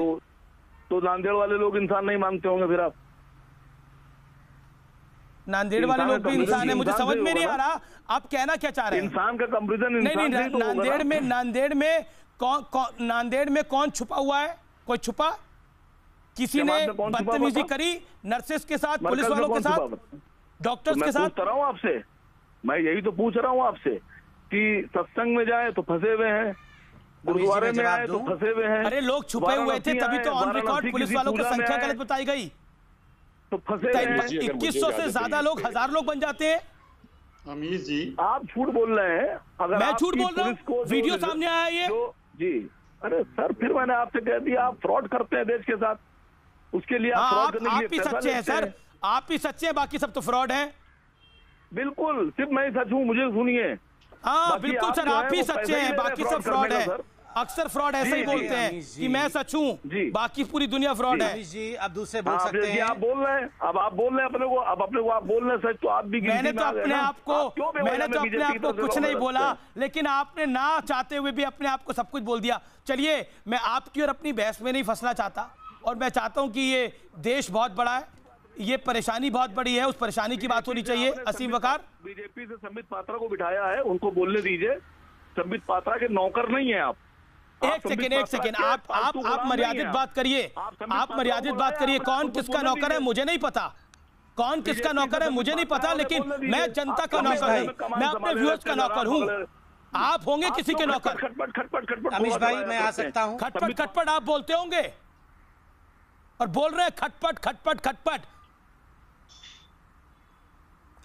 तो नांदेड़ वाले लोग इंसान नहीं मानते होंगे फिर आप? नांदेड़ वाले लोग भी इंसान है, मुझे समझ में नहीं आ रहा आप कहना क्या चाह रहे हैं। इंसान का कंपैरिजन इंसान से तो होगा। नांदेड़ में कौन छुपा हुआ है? कोई छुपा? किसी ने बदतमीजी करी नर्सेस के साथ, पुलिस वालों के साथ, डॉक्टर्स के साथ? मैं यही तो पूछ रहा हूँ आपसे कि सत्संग में जाए तो फंसे हुए हैं, गुरुद्वारे में आए तो फंसे हुए हैं। अरे लोग छुपे हुए थे, तभी तो ऑन रिकॉर्ड पुलिस वालों की संख्या गलत बताई गई, तो फंसे हैं। 2100 से ज्यादा लोग, 1000 लोग बन जाते हैं। अमीर जी, आप झूठ बोल रहे हैं। अगर मैं झूठ बोल रहा हूँ? वीडियो सामने आया ये जी। अरे सर, फिर मैंने आपसे कह दिया आप फ्रॉड करते हैं देश के साथ, उसके लिए आप ही सच्चे हैं सर, आप ही सच्चे हैं, बाकी सब तो फ्रॉड हैं। बिल्कुल, सिर्फ मैं ही सच हूँ, मुझे सुनिए। हाँ बिल्कुल सर, आप ही सच्चे हैं, बाकी सब फ्रॉड है। अक्सर फ्रॉड ऐसे ही बोलते हैं कि मैं सच हूँ, बाकी पूरी दुनिया फ्रॉड है। जी, अब दूसरे बोल सकते हैं। आप बोल रहे हैं, अब आप बोल रहे हैं अपने को, अब अपने को आप बोल रहे हैं सच, तो आप भी मैंने तो अपने आप को कुछ नहीं बोला, लेकिन आपने ना चाहते हुए भी अपने आप को सब कुछ बोल दिया। चलिए, मैं आपकी और अपनी बहस में नहीं फंसना चाहता, और मैं चाहता हूं कि ये देश बहुत बड़ा है, ये परेशानी बहुत बड़ी है, उस परेशानी की बात होनी चाहिए। असीम वकार, बीजेपी से संबित पात्रा को बिठाया है, उनको बोलने दीजिए। संबित पात्रा के नौकर नहीं है आप। एक सेकेंड, आप मर्यादित बात करिए, आप मर्यादित बात करिए। कौन किसका नौकर है मुझे नहीं पता, कौन किसका नौकर है मुझे नहीं पता, लेकिन मैं जनता का नौकर हूँ, मैं अपने व्यूअर्स का नौकर हूँ। आप होंगे किसी के नौकर? खटपट। अमीश भाई, मैं आ सकता हूँ? खटपट आप बोलते होंगे, और बोल रहे हैं खटपट।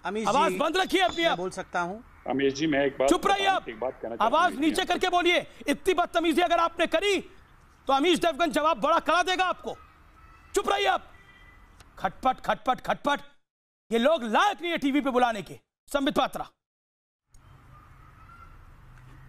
आवाज बंद रखिए अपनी। आप बोल सकता हूं? अमीश जी, मैं एक बात, चुप रहिए आप, आवाज नीचे करके बोलिए। इतनी बदतमीजी अगर आपने करी तो अमीश देवगन जवाब बड़ा कड़ा देगा आपको। चुप रहिए आप। खटपट, ये लोग लायक नहीं है टीवी पे बुलाने के। संबित पात्रा,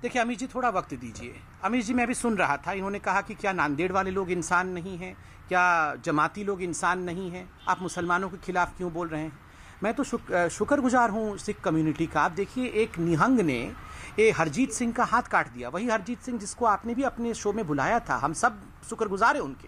देखिए अमीश जी, थोड़ा वक्त दीजिए। अमीश जी, मैं भी सुन रहा था, इन्होंने कहा कि क्या नांदेड़ वाले लोग इंसान नहीं हैं, क्या जमाती लोग इंसान नहीं हैं, आप मुसलमानों के खिलाफ क्यों बोल रहे हैं? मैं तो शुक्रगुजार हूँ सिख कम्युनिटी का। आप देखिए, एक निहंग ने हरजीत सिंह का हाथ काट दिया, वही हरजीत सिंह जिसको आपने भी अपने शो में बुलाया था, हम सब शुक्रगुजार हैं उनके।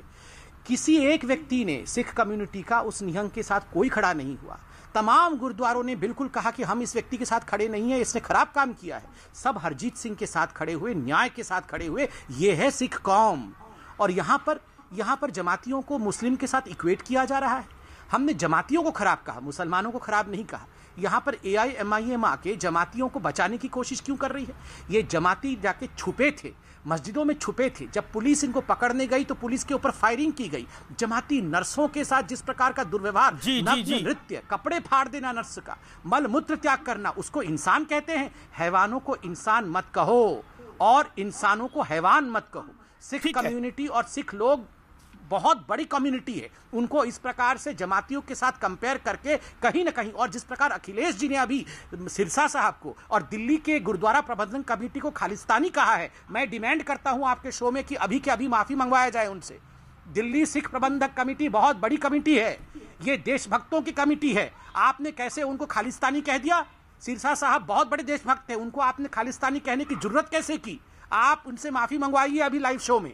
किसी एक व्यक्ति ने सिख कम्युनिटी का उस निहंग के साथ कोई खड़ा नहीं हुआ। तमाम गुरुद्वारों ने बिल्कुल कहा कि हम इस व्यक्ति के साथ खड़े नहीं है, इसने खराब काम किया है। सब हरजीत सिंह के साथ खड़े हुए, न्याय के साथ खड़े हुए। ये है सिख कौम। और यहाँ पर यहां पर जमातियों को मुस्लिम के साथ इक्वेट किया जा रहा है। हमने जमातियों को खराब कहा, मुसलमानों को खराब नहीं कहा। यहां पर AIMIM आके जमातियों को बचाने की कोशिश क्यों कर रही है? ये जमाती जाके छुपे थे, मस्जिदों में छुपे थे। जब पुलिस इनको पकड़ने गई तो पुलिस के ऊपर फायरिंग की गई। जमाती नर्सों के साथ जिस प्रकार का दुर्व्यवहार, नग्न नृत्य, कपड़े फाड़ देना नर्स का, मल मूत्र त्याग करना, उसको इंसान कहते हैं? हैवानों को इंसान मत कहो और इंसानों को हैवान मत कहो। सिख कम्युनिटी और सिख लोग बहुत बड़ी कम्युनिटी है, उनको इस प्रकार से जमातियों के साथ कंपेयर करके कहीं ना कहीं, और जिस प्रकार अखिलेश जी ने अभी सिरसा साहब को और दिल्ली के गुरुद्वारा प्रबंधन कमेटी को खालिस्तानी कहा है, मैं डिमांड करता हूं आपके शो में कि अभी के अभी माफी मंगवाया जाए उनसे। दिल्ली सिख प्रबंधक कमेटी बहुत बड़ी कमेटी है, ये देशभक्तों की कमेटी है, आपने कैसे उनको खालिस्तानी कह दिया? सिरसा साहब बहुत बड़े देशभक्त थे, उनको आपने खालिस्तानी कहने की जरूरत कैसे की? आप उनसे माफी मंगवाइए अभी लाइव शो में।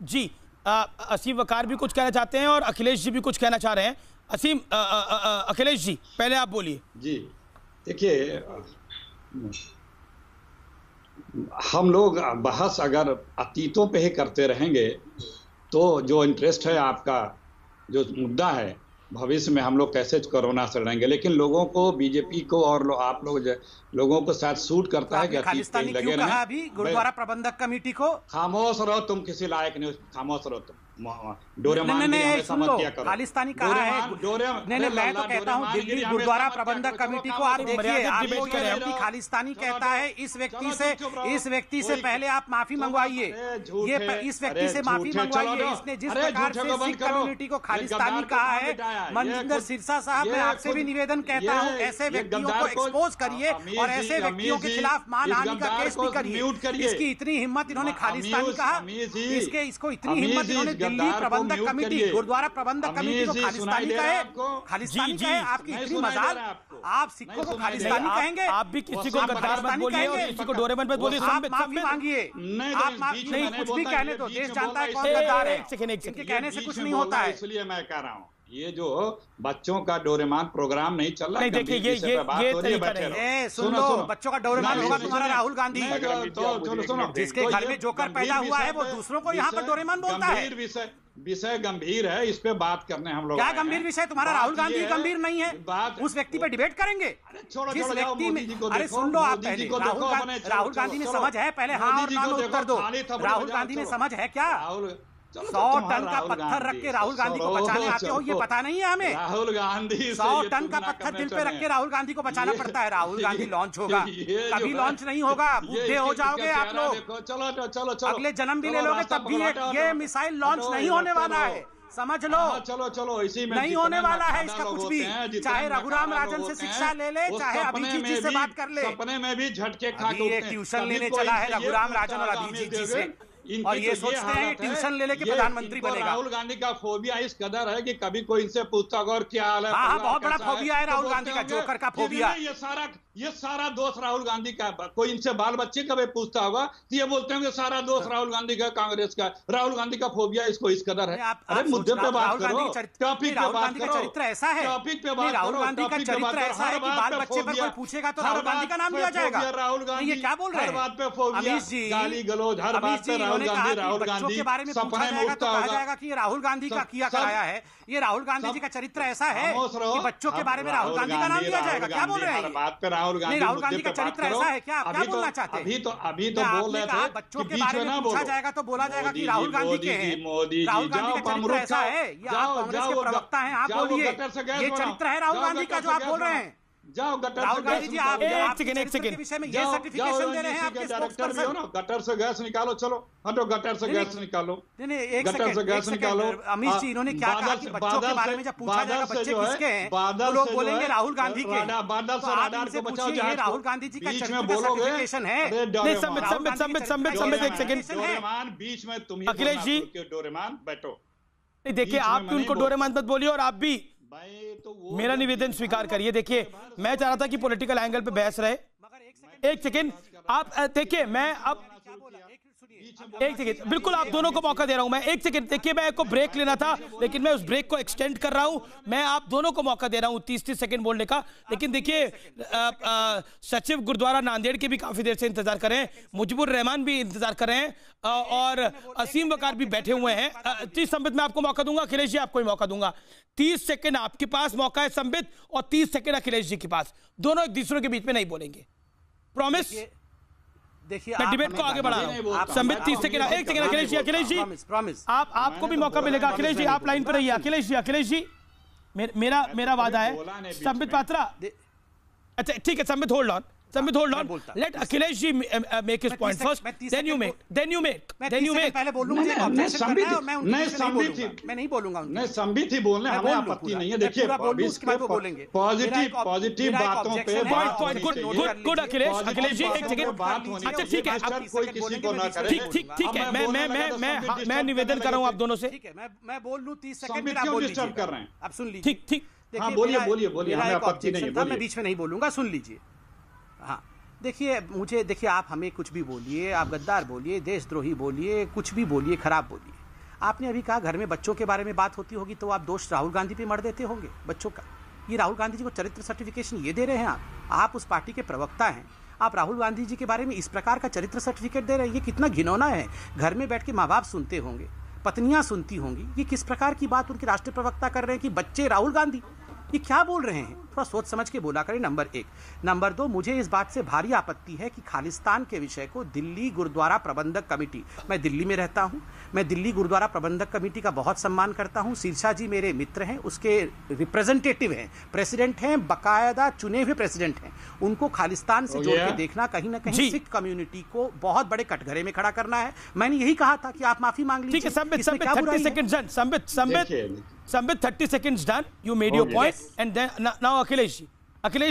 जी, असीम वकार भी कुछ कहना चाहते हैं और अखिलेश जी भी कुछ कहना चाह रहे हैं। असीम, अखिलेश जी पहले आप बोलिए। जी देखिए, हम लोग बहस अगर अतीतों पे ही करते रहेंगे तो जो इंटरेस्ट है आपका, जो मुद्दा है भविष्य में हम लोग कैसे कोरोना से लड़ेंगे, लेकिन लोगों को, बीजेपी को और आप लोग लोगों को शायद सूट करता है कि खालिस्तानी क्यों कहा अभी गुरुद्वारा प्रबंधक कमेटी को? खामोश रहो, तुम किसी लायक नहीं, खामोश रहो तुम। डोरेमोन खालिस्तानी कहा है। नहीं, मैं तो कहता हूं दिल्ली गुरुद्वारा प्रबंधक कमेटी को आप देखिए, आपको ये व्यक्ति खालिस्तानी कहता है, इस व्यक्ति से पहले आप माफी मंगवाइए, ये इस व्यक्ति से माफी मंगवाइए। इसने जिस प्रकार से सिख कम्युनिटी को खालिस्तानी कहा है, मनजिंदर सिरसा साहब, मैं आपसे भी निवेदन कहता हूं, ऐसे व्यक्तियों को एक्सपोज करिए और ऐसे व्यक्तियों के खिलाफ मानहानि का केस भी करिए। इसकी इतनी हिम्मत, इन्होंने खालिस्तानी कहा, इसको इतनी हिम्मत, इन्होंने दिल्ली प्रबंधक कमेटी, गुरुद्वारा प्रबंधक कमेटी को खालिस्तानी कहे, आपकी इतनी मजाल, आप सिखों को खालिस्तानी कहेंगे? आप भी किसी को गद्दार मत बोलिए और किसी को डोरेमन मत बोलिए। आप माफी मांगिए, आप माफी नहीं, कुछ भी कहने दो, देश जानता है कौन गद्दार है, इनके कहने से कुछ नहीं होता है। इसलिए मैं कह रहा हूँ, ये जो बच्चों का डोरेमॉन प्रोग्राम नहीं चल रहा है, देखिए ये सुन लो, बच्चों का डोरेमॉन होगा तुम्हारा राहुल गांधी, जिसके घर में जोकर पैदा हुआ है वो दूसरों को यहाँ पर डोरेमॉन बोलता है। विषय गंभीर है, इस पे बात करने हम लोग। क्या गंभीर विषय? तुम्हारा राहुल गांधी गंभीर नहीं है, उस व्यक्ति पे डिबेट करेंगे। जिस व्यक्ति में, अरे सुन लो आप पहले, राहुल गांधी में समझ है? पहले हाँ और ना में उत्तर दो। राहुल गांधी में समझ है क्या? 100 टन का पत्थर रख के राहुल गांधी को बचाने आते हो, ये पता नहीं है हमें? राहुल गांधी 100 टन का पत्थर दिल पे रख के राहुल गांधी को बचाना पड़ता है। राहुल गांधी लॉन्च होगा, कभी लॉन्च नहीं होगा, बूढ़े हो जाओगे आप लोग, चलो अगले जन्म भी ले लोगे तब भी ये मिसाइल लॉन्च नहीं होने वाला है, समझ लो। चलो इसी में नहीं होने वाला है इसका कुछ भी, चाहे रघुराम राजन से शिक्षा ले ले, चाहे अभिजीत जी से बात कर ले। सपने में भी झटके खा के ट्यूशन लेने चला है रघुराम राजन और अभिजीत जी से, और ये सोचते हैं ट्यूशन ले लेके प्रधानमंत्री बनेगा। राहुल गांधी का फोबिया इस कदर है कि कभी कोई इनसे पूछता होगा और क्या हाल है। हाँ, बहुत बड़ा फोबिया है राहुल गांधी का, जोकर का फोबिया। ये सारा दोष राहुल गांधी का। कोई इनसे बाल बच्चे कभी पूछता होगा तो ये बोलते हैं कि सारा दोष राहुल गांधी का, कांग्रेस का। राहुल गांधी का फोबिया इसको इस कदर है। अरे मुद्दे पे बात करो, टॉपिक पे बात करो। चरित्र ऐसा है, टॉपिक पे बात राहुल गांधी का चरित्र ऐसा है कि बाल बच्चे पर कोई पूछेगा तो राहुल गांधी का नाम लिया जाएगा। राहुल गांधी ये क्या बोल रहे हैं? हर बात पे फोबिया, गाली गलौज, हर बात पे राहुल गांधी, राहुल गांधी के बारे में पूछा जाएगा तो कहा जाएगा कि ये राहुल गांधी का किया कराया है। ये राहुल गांधी जी का चरित्र ऐसा है कि बच्चों के बारे में राहुल गांधी का नाम लिया जाएगा। क्या बोल रहे हैं? बात पे राहुल गांधी का चरित्र ऐसा है क्या? क्या बोलना चाहते हैं? अभी तो बोल रहे थे बच्चों के बारे में पूछा जाएगा तो बोला जाएगा कि राहुल गांधी के हैं। राहुल गांधी का चरित्र ऐसा है, ये आप कांग्रेस के प्रवक्ता हैं, आप बोलिए ये चरित्र है राहुल गांधी का जो आप बोल रहे हैं। जाओ गटर राहुल गांधी जी, आप एक सेकंड विषय में ये सर्टिफिकेशन दे रहे हैं आपके स्पोक्सपर्सन। गटर से गैस निकालो, चलो हटो, गटर से गैस निकालो। गटर से गैस निकालो। अमित जी, इन्होंने क्या कहा कि बच्चों के बारे में जब पूछा जाएगा बच्चे किसके हैं तो लोग बोलेंगे राहुल गांधी के। बादल से राडार को बचाओ, ये राहुल गांधी जी का सर्टिफिकेशन है। संबित एक सेकंड, बीच में तुम अखिलेश जी डोरेमॉन बैठो। देखिए, आप भी उनको डोरेमॉन मत बोलिए और आप भी मेरा निवेदन स्वीकार करिए। देखिए, मैं चाह रहा था कि पॉलिटिकल एंगल पे बहस रहे। एक सेकंड, आप देखिए, मैं अब एक सेकंड, बिल्कुल आप दोनों को मौका दे रहा हूं मैं। एक सेकंड, देखिए मैं को ब्रेक लेना था, लेकिन मैं उस ब्रेक को एक्सटेंड कर रहा हूं। मैं आप दोनों को मौका दे रहा हूं 30-30 सेकंड बोलने का। लेकिन देखिए सचिव गुरुद्वारा नांदेड़ के भी काफी देर से इंतजार कर रहे हैं, मुजिबुर रहमान भी इंतजार कर रहे हैं, और असीम वकार भी बैठे हुए हैं। 30 संबित मैं आपको मौका दूंगा, अखिलेश जी आपको ही मौका दूंगा। 30 सेकंड आपके पास मौका है संबित, और 30 सेकंड अखिलेश जी के पास। दोनों एक दूसरे के बीच में नहीं बोलेंगे, प्रॉमिस। देखिए मैं डिबेट को आगे बढ़ा रहा हूं। संबित 30 सेकंड, एक सेकंड अखिलेश जी प्रॉमिस आपको भी मौका मिलेगा। अखिलेश जी आप लाइन पर रहिए। अखिलेश जी मेरा वादा है। संबित पात्रा, अच्छा ठीक है, Sambit hold on, let Akhilesh ji make his point first, then you make पहले बोल लूंगा। मैं नहीं बोलूंगा, नहीं संबित ही बोलने, हमें आपत्ति नहीं है। देखिए पॉजिटिव बातों पे बात, गुड अखिलेश जी एक सेकंड, अच्छा ठीक है, कोई किसी को ना करे। ठीक है, मैं निवेदन कर रहा हूं आप दोनों से। ठीक है, मैं बोल लूं 30 सेकंड में क्यों डिस्टर्ब कर रहे हैं? आप सुन लीजिए। ठीक, हाँ बोलिए, हमें आपत्ति नहीं है, मैं बीच में नहीं बोलूंगा, सुन लीजिए। हाँ देखिए आप हमें कुछ भी बोलिए, आप गद्दार बोलिए, देशद्रोही बोलिए, कुछ भी बोलिए, खराब बोलिए। आपने अभी कहा घर में बच्चों के बारे में बात होती होगी तो आप दोष राहुल गांधी पे मर देते होंगे बच्चों का। ये राहुल गांधी जी को चरित्र सर्टिफिकेशन ये दे रहे हैं आप उस पार्टी के प्रवक्ता हैं, आप राहुल गांधी जी के बारे में इस प्रकार का चरित्र सर्टिफिकेट दे रहे हैं। ये कितना घिनौना है। घर में बैठ के माँ बाप सुनते होंगे, पत्नियां सुनती होंगी, ये किस प्रकार की बात उनके राष्ट्रीय प्रवक्ता कर रहे हैं कि बच्चे राहुल गांधी, ये क्या बोल रहे हैं? थोड़ा सोच समझ के बोला करें, नंबर 1। नंबर 2, मुझे इस बात से भारी आपत्ति है कि खालिस्तान के विषय को दिल्ली गुरुद्वारा प्रबंधक कमेटी, मैं दिल्ली में रहता हूं, मैं दिल्ली गुरुद्वारा प्रबंधक कमेटी का बहुत सम्मान करता हूं। शीर्षा जी मेरे मित्र हैं, उसके रिप्रेजेंटेटिव हैं, प्रेसिडेंट हैं, बाकायदा चुने हुए प्रेसिडेंट हैं। उनको खालिस्तान से जोड़ के देखना कहीं ना कहीं सिख कम्युनिटी को बहुत बड़े कटघरे में खड़ा करना है। मैंने यही कहा था कि आप माफी मांग लीजिए। Sambit 30 seconds done. You made your point, and then now Akhilesh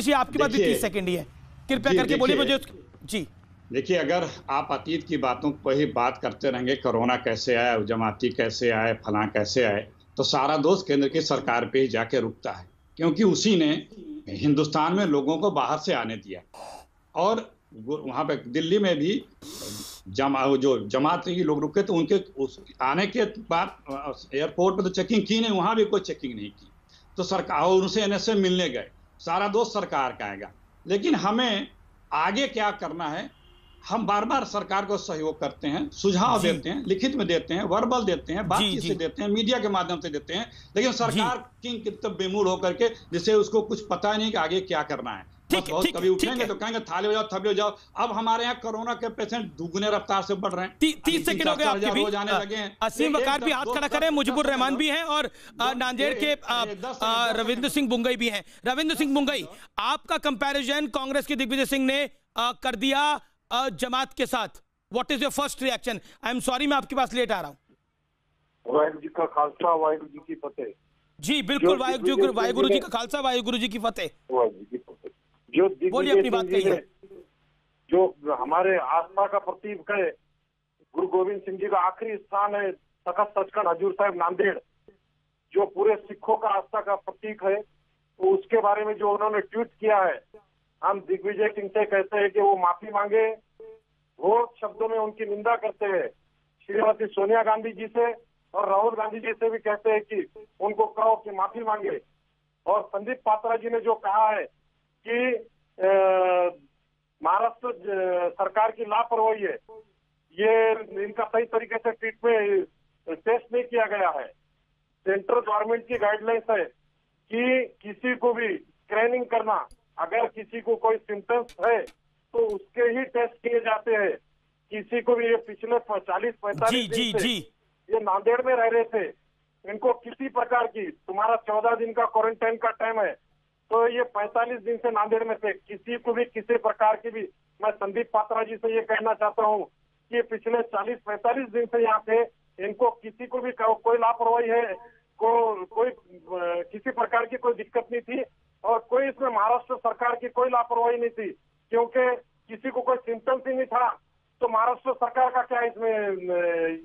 ji आपकी बात भी 30 सेकंड ही है, कृपया करके बोलिए मुझे। जी देखिए, अगर आप अतीत की बातों पर ही बात करते रहेंगे, कोरोना कैसे आया, जमाती कैसे आए, फलां कैसे आए, तो सारा दोष केंद्र की सरकार पे ही जाके रुकता है, क्योंकि उसी ने हिंदुस्तान में लोगों को बाहर से आने दिया। और वहां पे दिल्ली में भी जो जमात के लोग रुके तो उनके आने के बाद एयरपोर्ट पे तो चेकिंग की नहीं, वहां भी कोई चेकिंग नहीं की। तो सरकार उनसे एनएसए मिलने गए, सारा दोष सरकार का आएगा। लेकिन हमें आगे क्या करना है, हम बार बार सरकार को सहयोग करते हैं, सुझाव देते हैं, लिखित में देते हैं, वर्बल देते हैं, बातचीत से देते हैं, मीडिया के माध्यम से देते हैं, लेकिन सरकार किंग कितना बेमूड होकर के, जिससे उसको कुछ पता नहीं कि आगे क्या करना है। कभी उठेंगे तो कहेंगे थाले हो जाओ, थपले हो जाओ। अब हमारे यहाँ कोरोना के पेशेंट दुगने रविंद्र से बढ़ रहे हैं। 30 सेकंड हो गए आपके भी, जाने लगे हैं। असीम वकार भी हाथ खड़ा करें, मुजिबुर रहमान भी हैं, और नांदेड़ के रविंद्र सिंह बुंगई भी हैं। रविंद्र सिंह बुंगई, आपका कंपैरिजन कांग्रेस के दिग्विजय सिंह ने कर दिया जमात के साथ, what is your first reaction? I am sorry, मैं आपके पास लेट आ रहा हूँ। वाहिगुरू जी का खालसा, वाहिगुरू जी की फतेह। जी बिल्कुल, वाहिगुरू जी का खालसा, वाहिगुरू जी की फतेह। जो बोलिए अपनी बात कहिए। जो हमारे आस्था का प्रतीक है, गुरु गोविंद सिंह जी का आखिरी स्थान है तख्त सचखंड हजूर साहिब नांदेड़, जो पूरे सिखों का आस्था का प्रतीक है, तो उसके बारे में जो उन्होंने ट्वीट किया है, हम दिग्विजय सिंह से कहते हैं कि वो माफी मांगे। घोर शब्दों में उनकी निंदा करते हैं। श्रीमती सोनिया गांधी जी से और राहुल गांधी जी से भी कहते हैं कि उनको कहो कि माफी मांगे। और संदीप पात्रा जी ने जो कहा है कि महाराष्ट्र सरकार की लापरवाही है, ये इनका सही तरीके से ट्रीटमेंट टेस्ट नहीं किया गया है। सेंट्रल गवर्नमेंट की गाइडलाइंस है कि किसी को भी स्क्रीनिंग करना, अगर किसी को कोई सिम्टम्स है तो उसके ही टेस्ट किए जाते हैं। किसी को भी, ये पिछले 40-45 दिन से ये नांदेड़ में रह रहे थे, इनको किसी प्रकार की, तुम्हारा 14 दिन का क्वारंटाइन का टाइम है, तो ये 45 दिन से नांदेड़ में थे। किसी को भी किसी प्रकार की भी, मैं संदीप पात्रा जी से ये कहना चाहता हूँ कि पिछले 40-45 दिन से यहाँ पे इनको किसी को भी कोई लापरवाही है, कोई किसी प्रकार की कोई दिक्कत नहीं थी, और कोई इसमें महाराष्ट्र सरकार की कोई लापरवाही नहीं थी, क्योंकि किसी को कोई सिम्टम्स ही नहीं था, तो महाराष्ट्र सरकार का क्या इसमें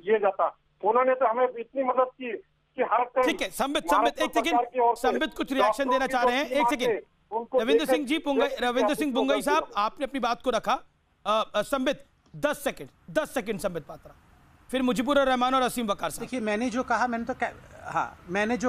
ये जाता। उन्होंने तो हमें इतनी मदद की कि हर टाइम। ठीक है, संबित एक सेकंड, संबित कुछ रिएक्शन देना चाह रहे हैं, एक सेकंड। रविंद्र सिंह बुंगई साहब, आपने अपनी बात को रखा। संबित 10 सेकंड संबित पात्रा, फिर मुजीबुर रहमान और असीम वकार साहब। देखिए, मैंने जो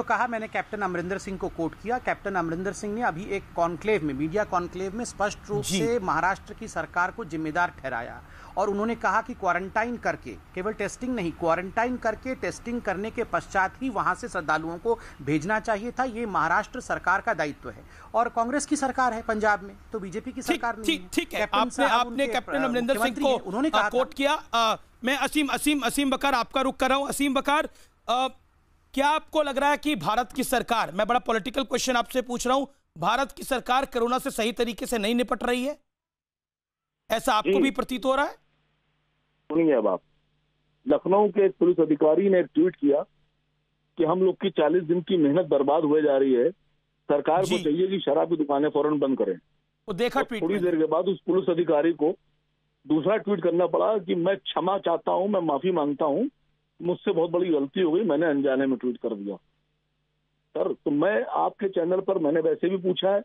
कहा मैंने कैप्टन अमरिंदर सिंह को कोट किया। कैप्टन अमरिंदर सिंह ने अभी एक कॉन्क्लेव में, मीडिया कॉन्क्लेव में स्पष्ट रूप से महाराष्ट्र की सरकार को जिम्मेदार ठहराया और उन्होंने कहा कि क्वारंटाइन करके, केवल टेस्टिंग नहीं, क्वारंटाइन करके टेस्टिंग करने के पश्चात ही वहां से श्रद्धालुओं को भेजना चाहिए था। ये महाराष्ट्र सरकार का दायित्व है और कांग्रेस की सरकार है पंजाब में, तो बीजेपी की सरकार नहीं है। ठीक है, आपने कैप्टन अमरिंदर सिंह को उन्होंने कोट किया। मैं असीम वकार आपका रुख कर रहा हूं। असीम वकार, क्या आपको लग रहा है कि भारत की सरकार, मैं बड़ा पॉलिटिकल क्वेश्चन आपसे पूछ रहा हूं, भारत की सरकार कोरोना से सही तरीके से नहीं निपट रही है, ऐसा आपको भी प्रतीत हो रहा है? सुनिए, अब आप, लखनऊ के एक पुलिस अधिकारी ने ट्वीट किया कि हम लोग की 40 दिन की मेहनत बर्बाद हुए जा रही है, सरकार को चाहिए कि शराब की दुकानें फौरन बंद करें। वो देखा ट्वीट, थोड़ी देर के बाद उस पुलिस अधिकारी को दूसरा ट्वीट करना पड़ा कि मैं क्षमा चाहता हूं, मैं माफी मांगता हूं, मुझसे बहुत बड़ी गलती हो गई, मैंने अनजाने में ट्वीट कर दिया। सर, तो मैं आपके चैनल पर मैंने वैसे भी पूछा है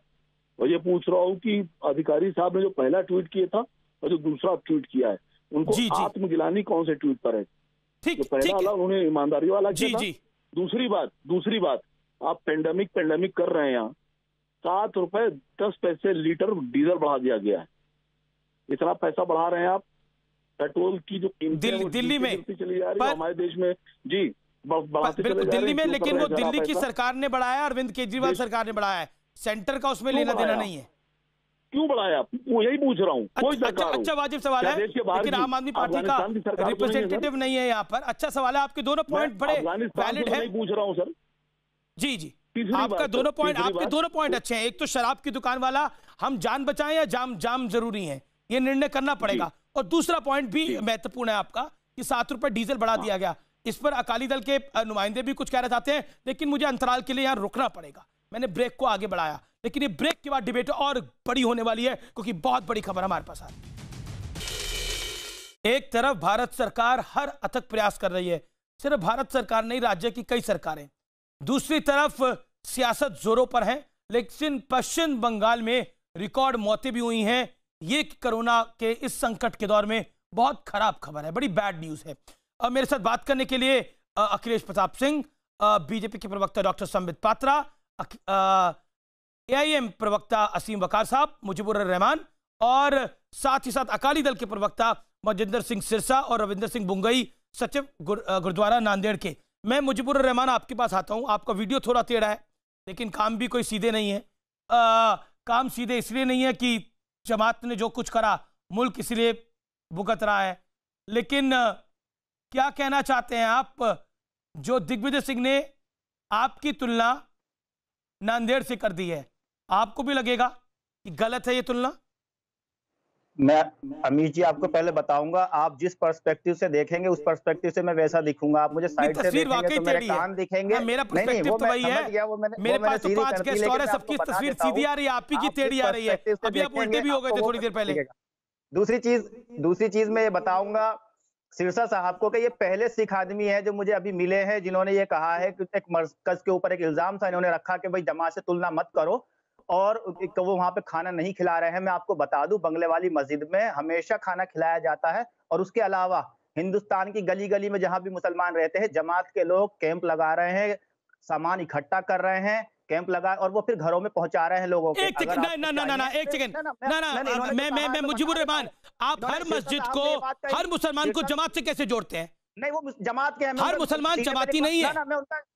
और ये पूछ रहा हूं कि अधिकारी साहब ने जो पहला ट्वीट किया था और जो दूसरा ट्वीट किया है, उनको आत्मगिलानी कौन से ट्वीट पर है? ठीक, पहला वाला उन्होंने ईमानदारी वाला किया था। दूसरी बात, आप पेंडेमिक कर रहे हैं, यहाँ 7 रुपए 10 पैसे लीटर डीजल बढ़ा दिया गया है। इतना पैसा बढ़ा रहे हैं आप, पेट्रोल की जो दिल्ली में चली जा रही है हमारे देश में, जी बढ़ाते चले जा रहे हैं दिल्ली में, लेकिन वो दिल्ली की सरकार ने बढ़ाया, अरविंद केजरीवाल सरकार ने बढ़ाया है, सेंटर का उसमें लेना देना नहीं है। क्यों बढ़ाया? वो यही पूछ रहा हूँ। अच्छा वाजिब सवाल है, लेकिन आम आदमी पार्टी का रिप्रेजेंटेटिव नहीं है यहाँ पर। अच्छा सवाल है, आपके दोनों पॉइंट बड़े वैलिड है। पूछ रहा हूँ सर। जी, आपके दोनों पॉइंट अच्छे हैं। एक तो शराब की दुकान वाला, हम जान बचाएं या जाम जरूरी है, ये निर्णय करना पड़ेगा। और दूसरा पॉइंट भी महत्वपूर्ण है आपका कि 7 रुपए डीजल बढ़ा दिया गया। इस पर अकाली दल के नुमाइंदे भी कुछ कहना चाहते हैं, लेकिन मुझे अंतराल के लिए यहाँ रुकना पड़ेगा। मैंने ब्रेक को आगे बढ़ाया, लेकिन ये ब्रेक के बाद डिबेट और बड़ी होने वाली है, क्योंकि बहुत बड़ी खबर हमारे पास आ रही है। एक तरफ भारत सरकार हर अथक प्रयास कर रही है, सिर्फ भारत सरकार नहीं, राज्य की कई सरकारें। दूसरी तरफ सियासत जोरों पर है, लेकिन पश्चिम बंगाल में रिकॉर्ड मौतें भी हुई हैं। ये कोरोना के इस संकट के दौर में बहुत खराब खबर है, बड़ी बैड न्यूज है। अब मेरे साथ बात करने के लिए अखिलेश प्रताप सिंह, बीजेपी के प्रवक्ता डॉक्टर संबित पात्रा, AIM प्रवक्ता असीम वकार साहब, मुजीबुर रहमान और साथ ही साथ अकाली दल के प्रवक्ता मजिंदर सिंह सिरसा और रविंदर सिंह बुंगई, सचिव गुरुद्वारा नांदेड़ के। मैं मुजीबुर रहमान आपके पास आता हूं। आपका वीडियो थोड़ा टेढ़ा है, लेकिन काम भी कोई सीधे नहीं है। काम सीधे इसलिए नहीं है कि जमात ने जो कुछ करा मुल्क इसलिए भुगत रहा है, लेकिन क्या कहना चाहते हैं आप, जो दिग्विजय सिंह ने आपकी तुलना नांदेड़ से कर दी है, आपको भी लगेगा कि गलत है ये तुलना? मैं अमीश जी आपको पहले बताऊंगा, आप जिस पर्सपेक्टिव से देखेंगे उस पर्सपेक्टिव से मैं वैसा दिखूंगा। आप मुझे साइड से देखेंगे तो मेरे कान दिखेंगे। मेरा पर्सपेक्टिव तो वही है, मेरे पास तो 5 गेस्ट और है, सबकी तस्वीर सीधी आ रही है, आप ही की टेढ़ी आ रही है। अभी आप उल्टे भी हो गए थे थोड़ी देर पहले। दूसरी चीज मैं ये बताऊंगा सिरसा साहब को कि ये पहले सिख आदमी है जो मुझे अभी मिले हैं जिन्होंने ये कहा है कि एक मरकज के ऊपर एक इल्जाम था इन्होंने रखा कि भाई जमात से तुलना मत करो और वो वहां पे खाना नहीं खिला रहे हैं। मैं आपको बता दूं, बंगले वाली मस्जिद में हमेशा खाना खिलाया जाता है और उसके अलावा हिंदुस्तान की गली गली में जहां भी मुसलमान रहते हैं, जमात के लोग कैंप लगा रहे हैं, सामान इकट्ठा कर रहे हैं, कैंप लगा और वो फिर घरों में पहुंचा रहे हैं लोगों को। एक सेकंड, मैं मुजीबुर रहमान, आप हर मस्जिद को, हर मुसलमान को जमात से कैसे जोड़ते हैं? नहीं, वो जमात के हैं, हर मुसलमान जमाती नहीं है।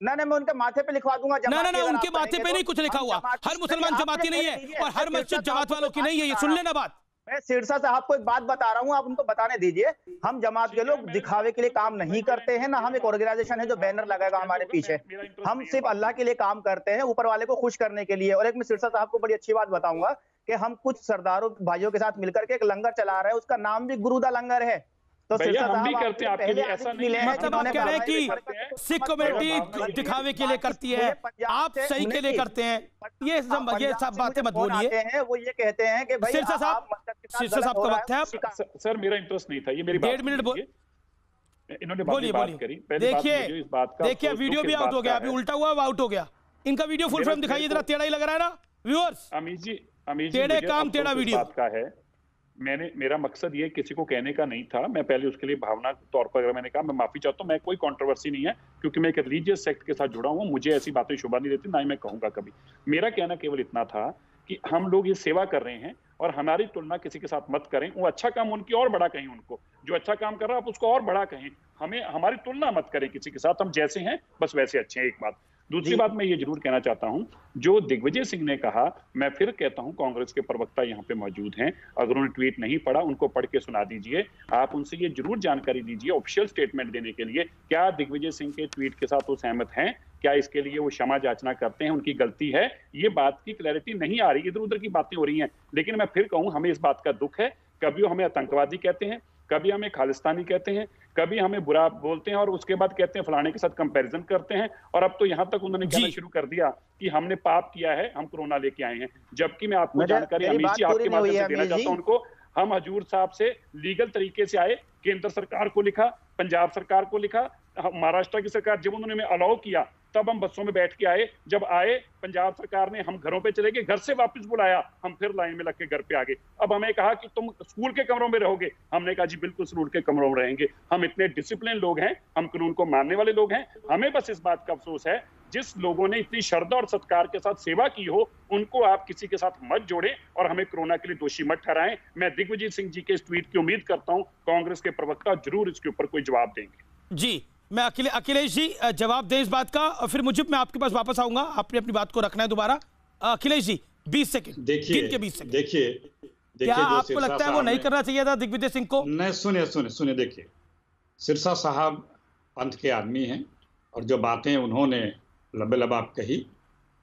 मैं उनके माथे पे लिखवा दूंगा। ना उनके माथे पे नहीं कुछ लिखा हुआ, हर मुसलमान जमाती नहीं है और हर मस्जिद जमात वालों की नहीं है, ये सुन लेना बात। मैं सिरसा साहब को एक बात बता रहा हूं, आप उनको बताने दीजिए। हम जमात के लोग दिखावे के लिए काम नहीं करते हैं, ना हम एक ऑर्गेनाइजेशन है जो बैनर लगाएगा हमारे पीछे। हम सिर्फ अल्लाह के लिए काम करते हैं, ऊपर वाले को खुश करने के लिए। और एक मैं सिरसा साहब को बड़ी अच्छी बात बताऊंगा कि हम कुछ सरदारों भाइयों के साथ मिलकर के एक लंगर चला रहे हैं, उसका नाम भी गुरुदा लंगर है। तो हम भी करते हैं आपके लिए, ऐसा नहीं है। मतलब आप कह रहे हैं कि सिख कम्युनिटी दिखावे के लिए करती है, आप सही के लिए करते हैं, ये सब बातें मत बोलिए। वो ये कहते हैं कि भाई सिरसा साहब का वक्त है। सर मेरा इंटरेस्ट नहीं था, ये मेरी 1.5 मिनट इन्होंने बात करी। देखिए वीडियो भी आउट हो गया, अभी उल्टा हुआ आउट हो गया। इनका वीडियो फुल फ्रेम दिखाइए जरा, टेढ़ा ही लग रहा है ना व्यूअर्स? अमीश जी टेढ़े काम टेढ़ा वीडियो का है मेरा मकसद ये किसी को कहने का नहीं था। मैं पहले उसके लिए भावना तौर पर अगर मैंने कहा, मैं माफी चाहता हूँ। मैं कोई कंट्रोवर्सी नहीं है, क्योंकि मैं एक रिलीजियस सेक्ट के साथ जुड़ा हूँ, मुझे ऐसी बातें शोभा नहीं देती, ना ही मैं कहूंगा कभी। मेरा कहना केवल इतना था कि हम लोग ये सेवा कर रहे हैं और हमारी तुलना किसी के साथ मत करें। वो अच्छा काम उनकी और बड़ा कहें, उनको जो अच्छा काम कर रहा है आप उसको और बड़ा कहें। हमें हमारी तुलना मत करें किसी के साथ, हम जैसे हैं बस वैसे अच्छे हैं। एक बात। दूसरी बात मैं ये जरूर कहना चाहता हूं, जो दिग्विजय सिंह ने कहा, मैं फिर कहता हूं, कांग्रेस के प्रवक्ता यहाँ पे मौजूद हैं, अगर उन्होंने ट्वीट नहीं पढ़ा उनको पढ़ के सुना दीजिए। आप उनसे ये जरूर जानकारी दीजिए ऑफिशियल स्टेटमेंट देने के लिए, क्या दिग्विजय सिंह के ट्वीट के साथ वो सहमत हैं, क्या इसके लिए वो क्षमा याचना करते हैं, उनकी गलती है। ये बात की क्लैरिटी नहीं आ रही, इधर उधर की बातें हो रही हैं। लेकिन मैं फिर कहूं, हमें इस बात का दुख है, कभी वो हमें आतंकवादी कहते हैं, कभी हमें खालिस्तानी कहते हैं, कभी हमें बुरा बोलते हैं और उसके बाद कहते हैं फलाने के साथ कंपैरिजन करते हैं। और अब तो यहाँ तक उन्होंने कहना शुरू कर दिया कि हमने पाप किया है, हम कोरोना लेके आए हैं। जबकि मैं आपको जानकारी अमीश जी आपके माध्यम से देना चाहता हूँ उनको, हम हजूर साहब से लीगल तरीके से आए, केंद्र सरकार को लिखा, पंजाब सरकार को लिखा, महाराष्ट्र की सरकार जब उन्होंने हमें अलाउ किया तब हम बसों में बैठ के आए। जब आए पंजाब सरकार ने हम घरों पे चले गए, घर से वापस बुलाया, हम फिर लाइन में लग के घर पे आ गए। अब हमें कहा कि तुम स्कूल के कमरों में रहोगे, हमने कहा जी बिल्कुल स्कूल के कमरों में रहेंगे। हम इतने डिसिप्लिन लोग हैं, हम कानून को मानने वाले लोग हैं। हमें बस इस बात का अफसोस है, जिस लोगों ने इतनी श्रद्धा और सत्कार के साथ सेवा की हो, उनको आप किसी के साथ मत जोड़ें और हमें कोरोना के लिए दोषी मत ठहराएं। मैं दिग्विजय सिंह जी के इस ट्वीट की उम्मीद करता हूं कांग्रेस के प्रवक्ता जरूर इसके ऊपर कोई जवाब देंगे। जी, मैं अखिलेश जी जवाब दें इस बात का, और फिर मुझे मैं आपके पास वापस आऊंगा। आपने अपनी बात को रखना है दोबारा। अखिलेश जी 20 सेकंड देखिए, 20 सेकंड देखिए, क्या आपको लगता है वो नहीं करना चाहिए था दिग्विजय सिंह को? नहीं, सुनिए, देखिए, सिरसा साहब पंथ के आदमी हैं और जो बातें उन्होंने लबे-लबाब कही,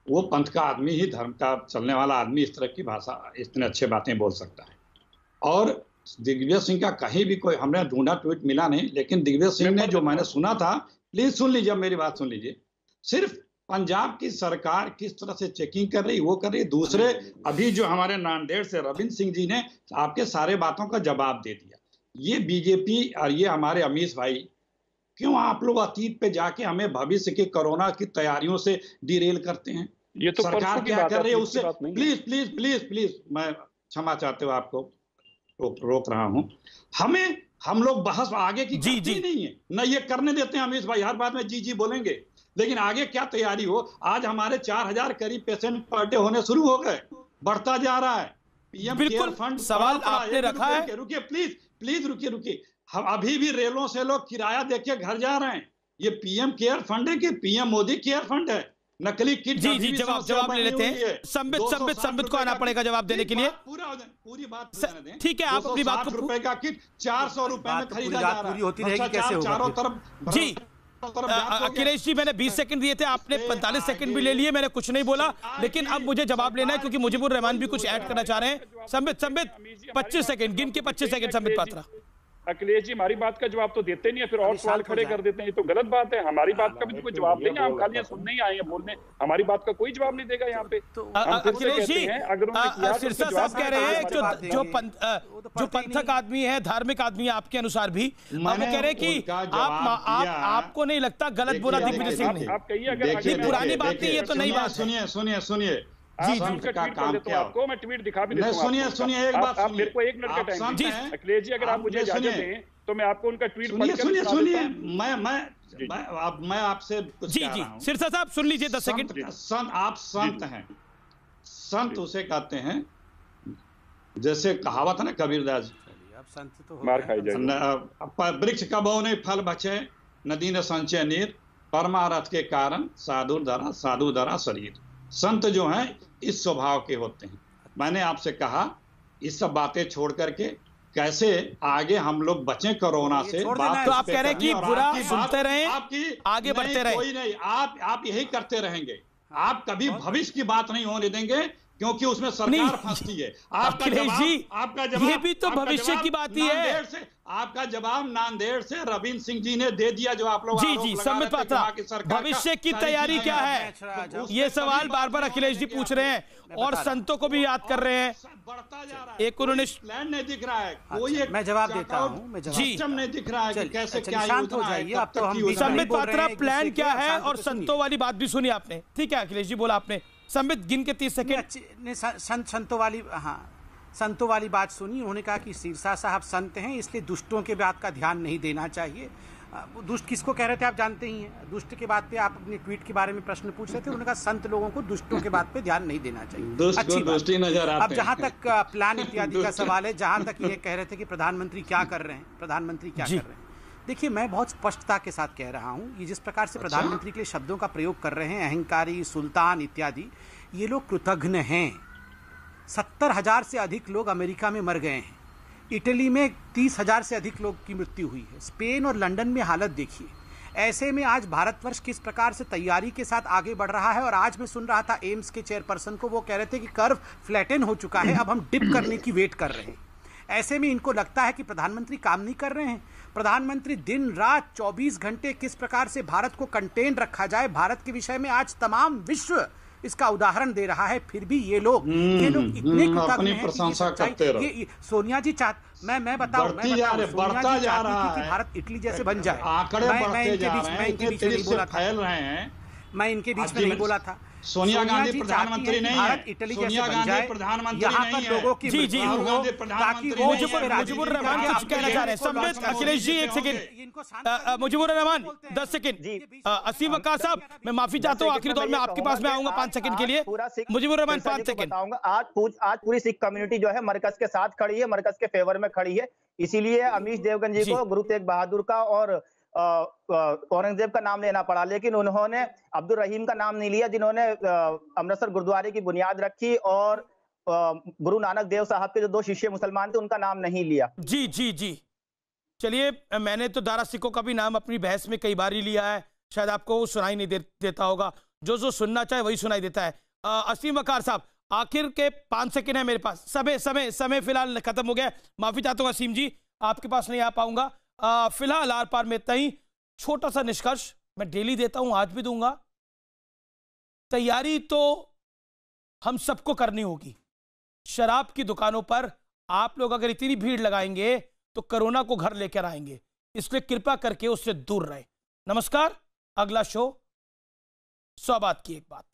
वो पंथ का आदमी ही, धर्म का चलने वाला आदमी इस तरह की भाषा, इतने अच्छे बातें बोल सकता है। और दिग्विजय सिंह का कहीं भी कोई हमने ढूंढा ट्वीट मिला नहीं, लेकिन दिग्विजय सिंह ने जो मैंने सुना था, प्लीज सुन लीजिए, मेरी बात सुन लीजिए। सिर्फ पंजाब की सरकार किस तरह से चेकिंग कर रही, वो कर रही। दूसरे अभी जो हमारे नांदेड़ से रविंद्र सिंह जी ने आपके सारे बातों का जवाब दे दिया। ये बीजेपी और ये हमारे अमीश भाई, क्यों आप लोग अतीत पे जाके हमें भविष्य की कोरोना की तैयारियों से डिरेल करते हैं? ये तो सरकार क्या कर रही है उससे, प्लीज मैं क्षमा चाहते हो, आपको रोक रहा हूं। हम लोग बहस आगे की करते नहीं है ना, ये करने देते हैं अमीश भाई, हर बात में जी बोलेंगे, लेकिन आगे क्या तैयारी हो। आज हमारे 4000 करीब पेशेंट पर डे होने शुरू हो गए, बढ़ता जा रहा है। पीएम केयर फंड सवाल आपने रखा है, रुकिए प्लीज रुकिए। हम अभी भी रेलों से लोग किराया देके घर जा रहे हैं। ये पीएम केयर फंड है कि पीएम मोदी केयर फंड है? नकली किट। जी जवाब ले लेते हैं। संबित को आना पड़ेगा जवाब देने के लिए। पूरी बात ठीक है, आप अपनी बात को। रुपए का किट 400 रुपए में खरीदा जा रहा है, चारों तरफ। जी अखिलेश जी, मैंने 20 सेकंड दिए थे, आपने 45 सेकंड भी ले लिए, मैंने कुछ नहीं बोला, लेकिन अब मुझे जवाब लेना है क्योंकि मुजीबुर रहमान भी कुछ ऐड करना चाह रहे हैं। संबित 25 सेकंड, गिन के 25 सेकंड संबित पात्रा। अखिलेश जी हमारी बात का जवाब तो देते नहीं है, फिर और सवाल खड़े कर देते हैं, ये तो गलत बात है। हमारी बात का भी तो कोई जवाब देंगे, हम खाली सुनने ही आए हैं बोलने, हमारी बात का कोई जवाब नहीं देगा यहाँ पे। अखिलेश जी, सिरसा साहब कह रहे हैं जो पंथक आदमी है, धार्मिक आदमी है आपके अनुसार भी, वो कह रहे हैं कि आपको नहीं लगता गलत बोला दिग्विजय सिंह ने? आप कहिए, अगर पुरानी बात नहीं, ये तो नई बात। सुनिए जी का काम क्या? आपको मैं ट्वीट दिखा भी देता हूं। सुनिए एक बात, आप मेरे को 1 मिनट का टाइम दीजिए अखिलेश जी, अगर आप मुझे इजाजत दें तो मैं आपको उनका ट्वीट सुनिए। मैं आपसे कुछ कह रहा हूं। सिरसा साहब सुन लीजिए 10 सेकंड। आप संत हैं, संत उसे कहते हैं, जैसे कहावत है ना कबीरदास जी, मार खाई जाए, वृक्ष का बहु नहीं फल बचे, नदी न संचय नीर, परमारथ के कारण साधु दरा शरीर। संत जो हैं इस स्वभाव के होते हैं। मैंने आपसे कहा इस सब बातें छोड़ करके कैसे आगे हम लोग बचें कोरोना से। बात तो आप कह रहे हैं कि बुरा सुनते रहें, आगे बढ़ते रहें। कोई नहीं, आप यही करते रहेंगे। आप कभी भविष्य की बात नहीं होने देंगे, क्योंकि उसमें सरकार फंसती है। आपका जवाब ये भी तो भविष्य की बात ही है। आपका जवाब नांदेड़ से रविंद्र सिंह जी ने दे दिया, जो आप लोग जी संबित पात्रा, भविष्य की तैयारी क्या है, ये सवाल बार बार अखिलेश जी पूछ रहे हैं और संतों को भी याद कर रहे हैं। बढ़ता जा रहा है, एक उन्होंने प्लान नहीं दिख रहा है, कोई मैं जवाब देता हूँ। सिस्टम नहीं दिख रहा है कि कैसे क्या शांत हो जाइए। अब तो हम संबित पात्रा, प्लान क्या है और संतों वाली बात भी सुनी आपने। ठीक है अखिलेश जी, बोला आपने। संबित गिन के 30 सेकंड। संतों वाली, हाँ संतों वाली बात सुनी। उन्होंने कहा कि सिरसा साहब संत हैं, इसलिए दुष्टों के बात का ध्यान नहीं देना चाहिए। दुष्ट किसको कह रहे थे आप जानते ही हैं। दुष्ट के बात पे आप अपने ट्वीट के बारे में प्रश्न पूछ रहे थे, उन्होंने कहा संत लोगों को दुष्टों के बात पे ध्यान नहीं देना चाहिए। अच्छी बात। अब जहां तक प्लान इत्यादि का सवाल है, जहां तक ये कह रहे थे कि प्रधानमंत्री क्या कर रहे हैं, प्रधानमंत्री क्या कर रहे हैं, देखिए मैं बहुत स्पष्टता के साथ कह रहा हूं, ये जिस प्रकार से प्रधानमंत्री के लिए शब्दों का प्रयोग कर रहे हैं, अहंकारी, सुल्तान इत्यादि, ये लोग कृतघ्न हैं। 70,000 से अधिक लोग अमेरिका में मर गए हैं, इटली में 30,000 से अधिक लोग की मृत्यु हुई है, स्पेन और लंदन में हालत देखिए। ऐसे में आज भारतवर्ष किस प्रकार से तैयारी के साथ आगे बढ़ रहा है। और आज मैं सुन रहा था एम्स के चेयरपर्सन को, वो कह रहे थे कि कर्व फ्लैटन हो चुका है, अब हम डिप करने की वेट कर रहे हैं। ऐसे में इनको लगता है कि प्रधानमंत्री काम नहीं कर रहे हैं। प्रधानमंत्री दिन रात 24 घंटे किस प्रकार से भारत को कंटेन रखा जाए, भारत के विषय में आज तमाम विश्व इसका उदाहरण दे रहा है, फिर भी ये लोग इतने अपनी प्रशंसा करते रहो। ये सोनिया जी मैं बताऊं बढ़ता जा रहा है, भारत इटली जैसे बन जाए। आंकड़े बढ़ते जा रहे हैं, मैं इनके बीच में नहीं बोला था, फैल रहे हैं। मैं इनके बीच में नहीं बोला था। सोनिया गांधी प्रधानमंत्री नहीं है, इटली सोनिया गांधी प्रधानमंत्री यहाँ नहीं पर लोगों की जी जी ताकि वो मुजीबुर रहमान कुछ कहना चाह रहे हैं। संबित अखिलेश जी एक सेकंड, मुजीबुर रहमान 10 सेकंड। असीम वक़ार साहब मैं माफी चाहता हूँ, आखिरी दौर में आपके पास मैं आऊंगा 5 सेकंड के लिए। मुजीबुर रहमान 5 सेकंड। आज पूरी सिख कम्युनिटी जो है मरकज के साथ खड़ी है, मरकज के फेवर में खड़ी है। इसीलिए अमीश देवगन जी को गुरु तेग बहादुर का और औरंगजेब का नाम लेना पड़ा, लेकिन उन्होंने अब्दुल रहीम का नाम नहीं लिया, जिन्होंने अमृतसर गुरुद्वारे की बुनियाद रखी, और गुरु नानक देव साहब के जो 2 शिष्य मुसलमान थे उनका नाम नहीं लिया। जी जी जी चलिए, मैंने तो दारा सिखों का भी नाम अपनी बहस में कई बार ही लिया है, शायद आपको सुनाई नहीं देता होगा, जो सुनना चाहे वही सुनाई देता है। असीम वक़ार साहब आखिर के 5 सेकंड है मेरे पास, समय फिलहाल खत्म हो गया। माफी चाहता हूँ असीम जी, आपके पास नहीं आ पाऊंगा फिलहाल। आर पार में इतना ही। छोटा सा निष्कर्ष मैं डेली देता हूं, आज भी दूंगा। तैयारी तो हम सबको करनी होगी। शराब की दुकानों पर आप लोग अगर इतनी भीड़ लगाएंगे तो कोरोना को घर लेकर आएंगे, इसलिए कृपा करके उससे दूर रहे। नमस्कार, अगला शो 100 बात की एक बात।